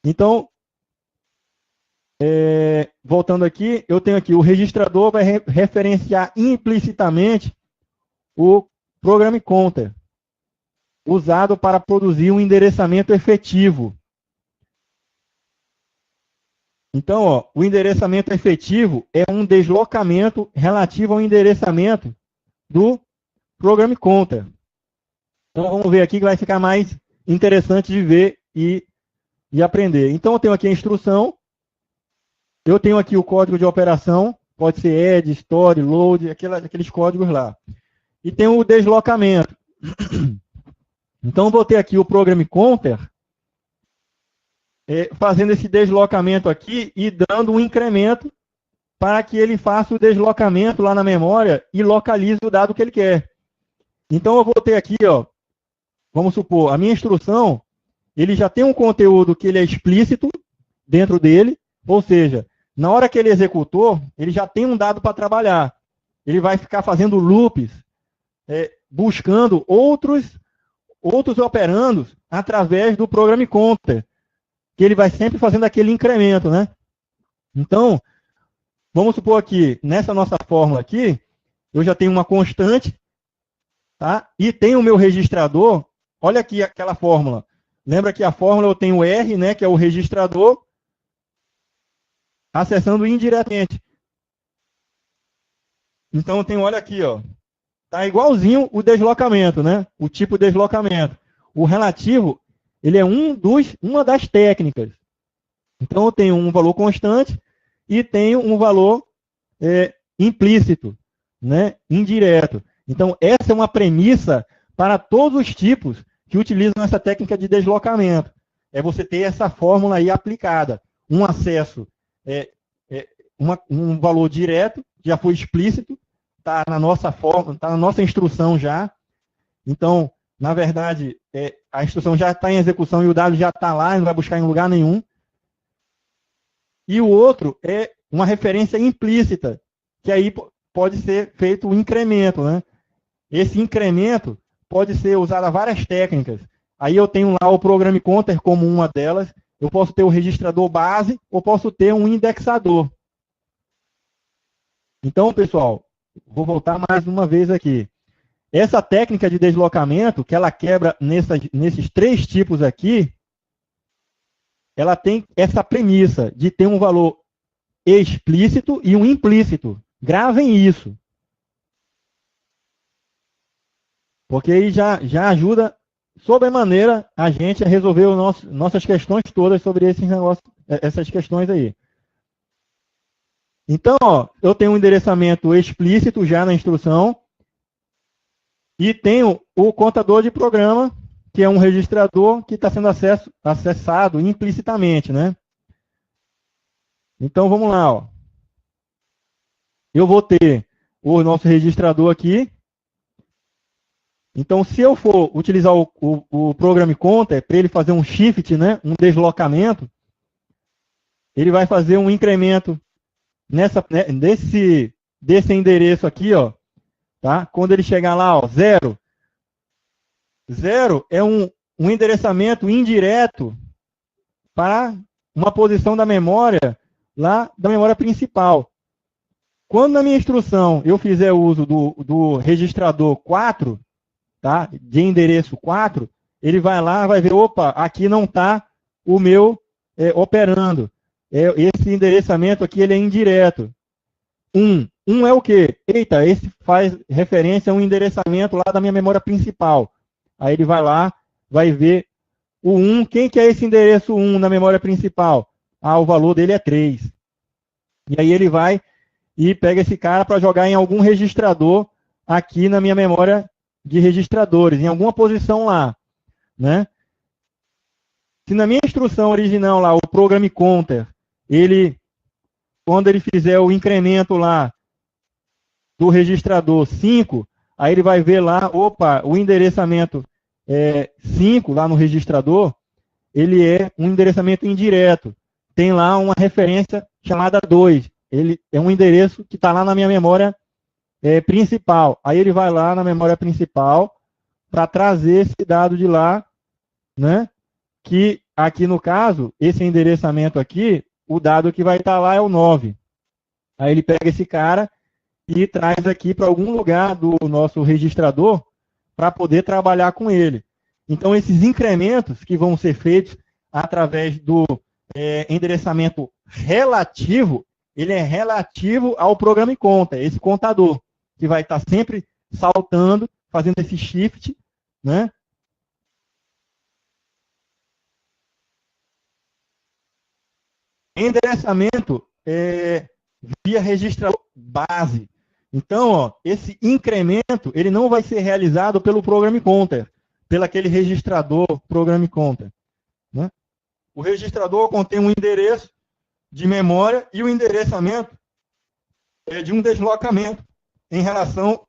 Então, voltando aqui, eu tenho aqui o registrador vai referenciar implicitamente o Program Counter, usado para produzir um endereçamento efetivo. Então, ó, o endereçamento efetivo é um deslocamento relativo ao endereçamento do Program Counter. Então, vamos ver aqui que vai ficar mais interessante de ver e aprender. Então, eu tenho aqui a instrução, eu tenho aqui o código de operação, pode ser add, store, load, aqueles códigos lá. E tem o deslocamento. Então, eu vou ter aqui o Program Counter fazendo esse deslocamento aqui e dando um incremento para que ele faça o deslocamento lá na memória e localize o dado que ele quer. Então, eu vou ter aqui, ó, vamos supor, a minha instrução, ele já tem um conteúdo que ele é explícito dentro dele, ou seja, na hora que ele executou, ele já tem um dado para trabalhar. Ele vai ficar fazendo loops, buscando outros operandos através do Program Counter, que ele vai sempre fazendo aquele incremento, né? Então, vamos supor aqui, nessa nossa fórmula aqui, eu já tenho uma constante, tá? E tenho o meu registrador, olha aqui aquela fórmula. Lembra que a fórmula eu tenho R, né, que é o registrador, acessando indiretamente. Então, eu tenho, olha aqui, ó, tá igualzinho o deslocamento, né? O tipo de deslocamento. O relativo, ele é uma das técnicas. Então, eu tenho um valor constante e tenho um valor implícito, né? Indireto. Então, essa é uma premissa para todos os tipos que utilizam essa técnica de deslocamento. É você ter essa fórmula aí aplicada. Um acesso, um valor direto, já foi explícito, está na nossa fórmula, está na nossa instrução já. Então, na verdade, a instrução já está em execução e o dado já está lá, não vai buscar em lugar nenhum. E o outro é uma referência implícita, que aí pode ser feito o incremento, né? Esse incremento pode ser usado a várias técnicas. Aí eu tenho lá o Program Counter como uma delas, eu posso ter o registrador base, ou posso ter um indexador. Então, pessoal, vou voltar mais uma vez aqui. Essa técnica de deslocamento, que ela quebra nesses três tipos aqui, ela tem essa premissa de ter um valor explícito e um implícito. Gravem isso. Porque aí já ajuda, sobremaneira, a gente a resolver nossas questões todas sobre esses negócios, essas questões aí. Então, ó, eu tenho um endereçamento explícito já na instrução e tenho o contador de programa, que é um registrador que está sendo acessado implicitamente, né? Então, vamos lá, ó. Eu vou ter o nosso registrador aqui. Então, se eu for utilizar o Program Counter para ele fazer um shift, né, um deslocamento, ele vai fazer um incremento desse endereço aqui, ó, tá? Quando ele chegar lá, ó, 0. 0 é um endereçamento indireto para uma posição da memória, lá da memória principal. Quando na minha instrução eu fizer uso do registrador 4, tá? De endereço 4, ele vai lá, vai ver, opa, aqui não está o meu operando. Esse endereçamento aqui ele é indireto. 1 é o quê? Eita, esse faz referência a um endereçamento lá da minha memória principal. Aí ele vai lá, vai ver o 1. Quem que é esse endereço 1 na memória principal? Ah, o valor dele é 3. E aí ele vai e pega esse cara para jogar em algum registrador aqui na minha memória de registradores, em alguma posição lá, né? Se na minha instrução original lá, o Program Counter, quando ele fizer o incremento lá do registrador 5, aí ele vai ver lá, opa, o endereçamento 5 lá no registrador, ele é um endereçamento indireto. Tem lá uma referência chamada 2. Ele é um endereço que está lá na minha memória principal. Aí ele vai lá na memória principal, para trazer esse dado de lá, né? Que aqui no caso, esse endereçamento aqui, o dado que vai estar lá é o 9. Aí ele pega esse cara e traz aqui para algum lugar do nosso registrador para poder trabalhar com ele. Então, esses incrementos que vão ser feitos através do endereçamento relativo, ele é relativo ao programa em conta, esse contador, que vai estar sempre saltando, fazendo esse shift, né? Endereçamento via registrador base. Então, ó, esse incremento, ele não vai ser realizado pelo Program Counter, pelo aquele registrador Program Counter, né? O registrador contém um endereço de memória e o endereçamento é de um deslocamento em relação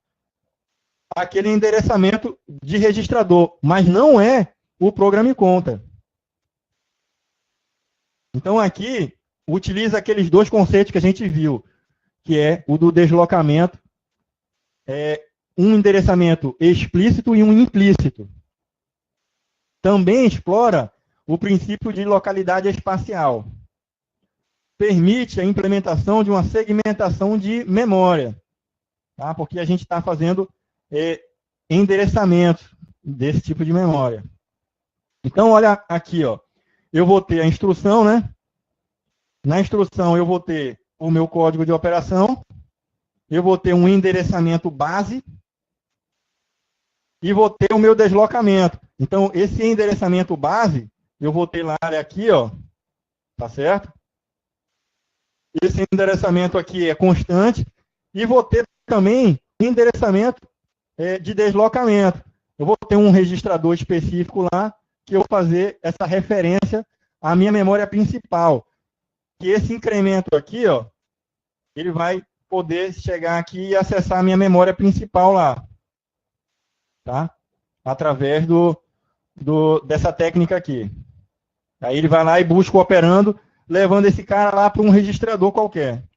àquele endereçamento de registrador, mas não é o Program Counter. Então, aqui, utiliza aqueles dois conceitos que a gente viu, que é o do deslocamento, um endereçamento explícito e um implícito. Também explora o princípio de localidade espacial. Permite a implementação de uma segmentação de memória, tá? Porque a gente está fazendo endereçamentos desse tipo de memória. Então, olha aqui, ó. Eu vou ter a instrução, né? Na instrução eu vou ter o meu código de operação, eu vou ter um endereçamento base e vou ter o meu deslocamento. Então, esse endereçamento base, eu vou ter lá aqui, ó, tá certo? Esse endereçamento aqui é constante e vou ter também endereçamento de deslocamento. Eu vou ter um registrador específico lá que eu vou fazer essa referência à minha memória principal. Que esse incremento aqui, ó, ele vai poder chegar aqui e acessar a minha memória principal lá, tá? Através dessa técnica aqui. Aí ele vai lá e busca o operando, levando esse cara lá para um registrador qualquer.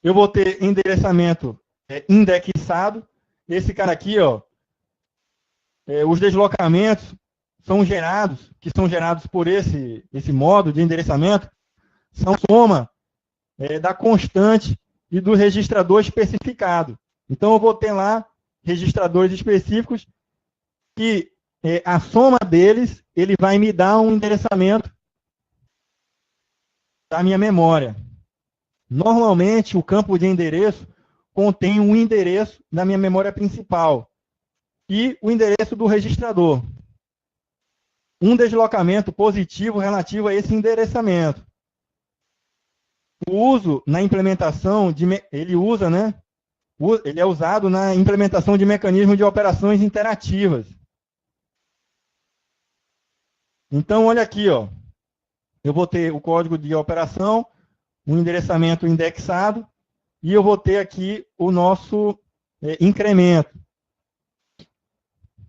Eu vou ter endereçamento indexado. Esse cara aqui, ó, os deslocamentos que são gerados por esse modo de endereçamento, são soma da constante e do registrador especificado. Então, eu vou ter lá registradores específicos que a soma deles, ele vai me dar um endereçamento da minha memória. Normalmente, o campo de endereço contém um endereço da minha memória principal e o endereço do registrador. Um deslocamento positivo relativo a esse endereçamento. O uso na implementação, ele é usado na implementação de mecanismos de operações interativas. Então, olha aqui, ó. Eu vou ter o código de operação, um endereçamento indexado, e eu vou ter aqui o nosso incremento.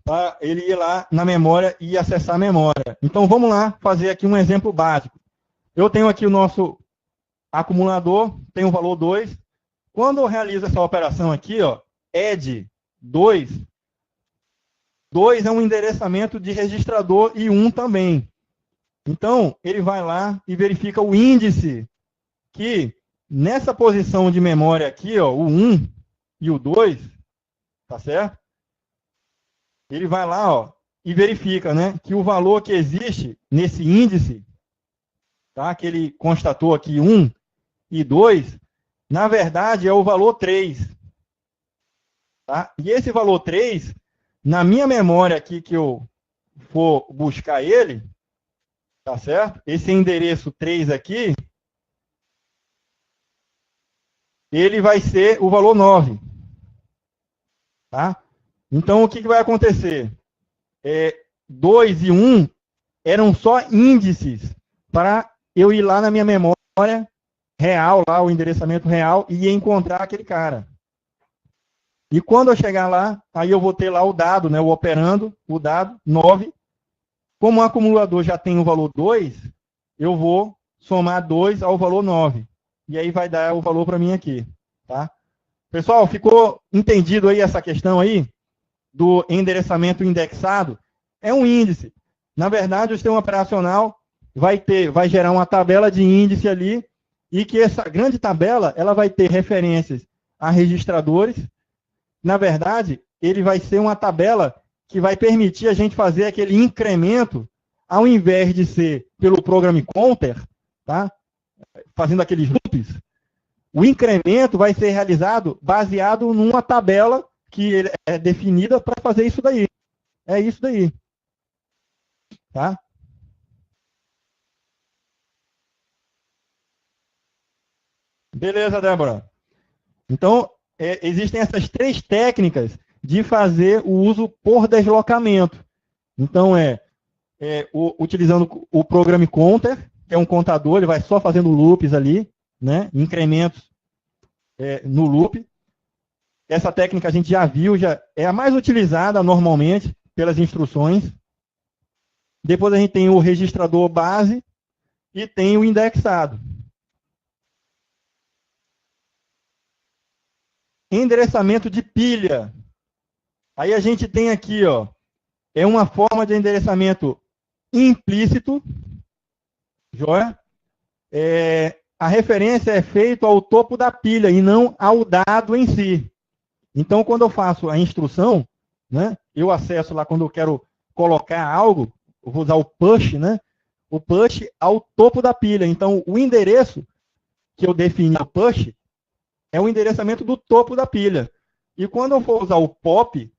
Para ele ir lá na memória e acessar a memória. Então, vamos lá fazer aqui um exemplo básico. Eu tenho aqui o nosso acumulador, tem o valor 2. Quando eu realizo essa operação aqui, ó, add 2, 2 é um endereçamento de registrador e 1 também. Então, ele vai lá e verifica o índice que, nessa posição de memória aqui, ó, o 1 e o 2, tá certo? Ele vai lá, ó, e verifica, né, que o valor que existe nesse índice, tá, que ele constatou aqui 1 e 2, na verdade é o valor 3. Tá? E esse valor 3, na minha memória aqui que eu for buscar ele, tá certo? Esse endereço 3 aqui, ele vai ser o valor 9. Tá? Então, o que vai acontecer? 2 e 1 eram só índices para eu ir lá na minha memória real, lá o endereçamento real, e encontrar aquele cara. E quando eu chegar lá, aí eu vou ter lá o dado, né, o operando, o dado 9. Como o acumulador já tem o valor 2, eu vou somar 2 ao valor 9. E aí vai dar o valor para mim aqui. Tá? Pessoal, ficou entendido aí essa questão aí do endereçamento indexado? É um índice. Na verdade, o sistema operacional vai gerar uma tabela de índice ali, e que essa grande tabela ela vai ter referências a registradores. Na verdade, ele vai ser uma tabela que vai permitir a gente fazer aquele incremento, ao invés de ser pelo Program Counter, tá? Fazendo aqueles loops, o incremento vai ser realizado baseado numa tabela que é definida para fazer isso daí. É isso daí. Tá? Beleza, Débora. Então, existem essas 3 técnicas de fazer o uso por deslocamento. Então, utilizando o Program Counter, que é um contador, ele vai só fazendo loops ali, né, incrementos no loop. Essa técnica a gente já viu, já é a mais utilizada normalmente pelas instruções. Depois a gente tem o registrador base e tem o indexado. Endereçamento de pilha. Aí a gente tem aqui, ó, é uma forma de endereçamento implícito, joia? A referência é feita ao topo da pilha e não ao dado em si. Então, quando eu faço a instrução, né, eu acesso lá quando eu quero colocar algo, eu vou usar o push, né? O push ao topo da pilha. Então, o endereço que eu defini no push é o endereçamento do topo da pilha. E quando eu for usar o pop,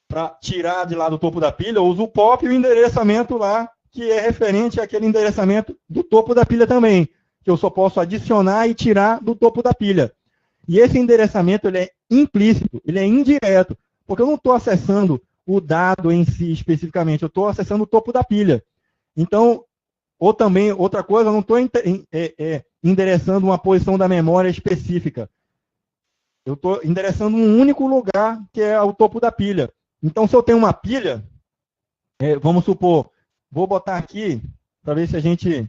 para tirar de lá do topo da pilha, eu uso o pop e o endereçamento lá, que é referente àquele endereçamento do topo da pilha também, que eu só posso adicionar e tirar do topo da pilha. E esse endereçamento ele é implícito, ele é indireto, porque eu não estou acessando o dado em si especificamente, eu estou acessando o topo da pilha. Então, ou também, outra coisa, eu não estou endereçando uma posição da memória específica. Eu estou endereçando um único lugar, que é o topo da pilha. Então, se eu tenho uma pilha, vamos supor, vou botar aqui, para ver se a gente...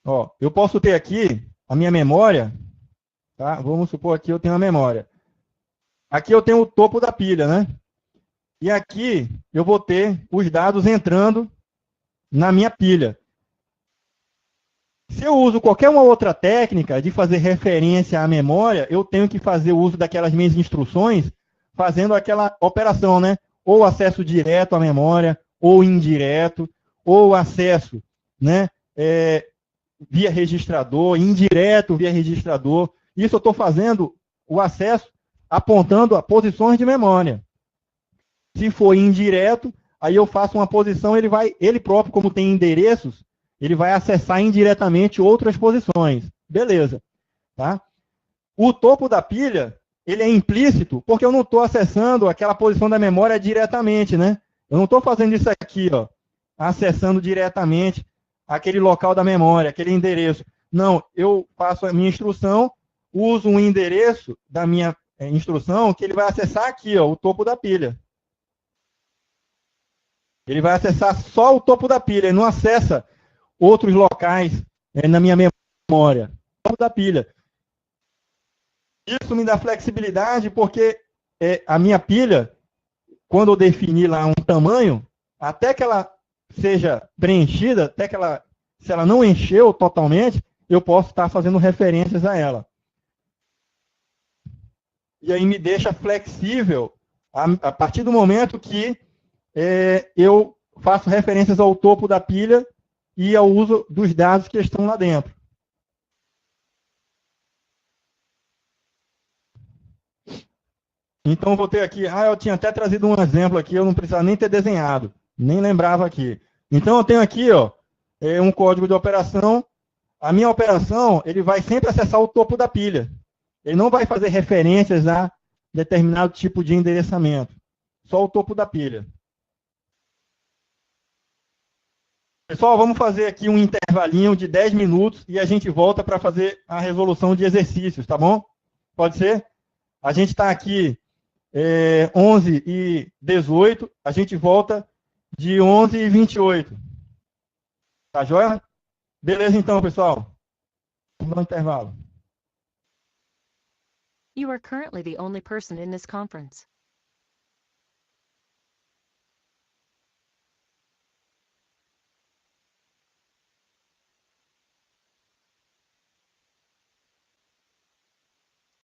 Ó, eu posso ter aqui a minha memória, tá? Vamos supor aqui eu tenho a memória. Aqui eu tenho o topo da pilha, né? E aqui eu vou ter os dados entrando na minha pilha. Se eu uso qualquer uma outra técnica de fazer referência à memória, eu tenho que fazer uso daquelas minhas instruções, fazendo aquela operação, né? Ou acesso direto à memória, ou indireto, ou acesso, né? Via registrador, indireto via registrador. Isso eu estou fazendo o acesso apontando a posições de memória. Se for indireto, aí eu faço uma posição, ele próprio, como tem endereços, ele vai acessar indiretamente outras posições. Beleza. Tá? O topo da pilha, ele é implícito, porque eu não estou acessando aquela posição da memória diretamente, né? Eu não estou fazendo isso aqui, ó, acessando diretamente aquele local da memória, aquele endereço. Não, eu faço a minha instrução, uso um endereço da minha instrução que ele vai acessar aqui, ó, o topo da pilha. Ele vai acessar só o topo da pilha, ele não acessa outros locais na minha memória. O topo da pilha. Isso me dá flexibilidade porque a minha pilha, quando eu definir lá um tamanho, até que ela seja preenchida, até que se ela não encheu totalmente, eu posso estar fazendo referências a ela. E aí me deixa flexível a partir do momento que eu faço referências ao topo da pilha e ao uso dos dados que estão lá dentro. Então, vou ter aqui... eu tinha até trazido um exemplo aqui, eu não precisava nem ter desenhado, nem lembrava aqui. Então, eu tenho aqui um código de operação. A minha operação, ele vai sempre acessar o topo da pilha. Ele não vai fazer referências a determinado tipo de endereçamento. Só o topo da pilha. Pessoal, vamos fazer aqui um intervalinho de 10 minutos e a gente volta para fazer a resolução de exercícios, tá bom? Pode ser? A gente está aqui 11h18, a gente volta de 11h28. Tá joia? Beleza então, pessoal. Vamos dar um intervalo. You are currently the only person in this conference.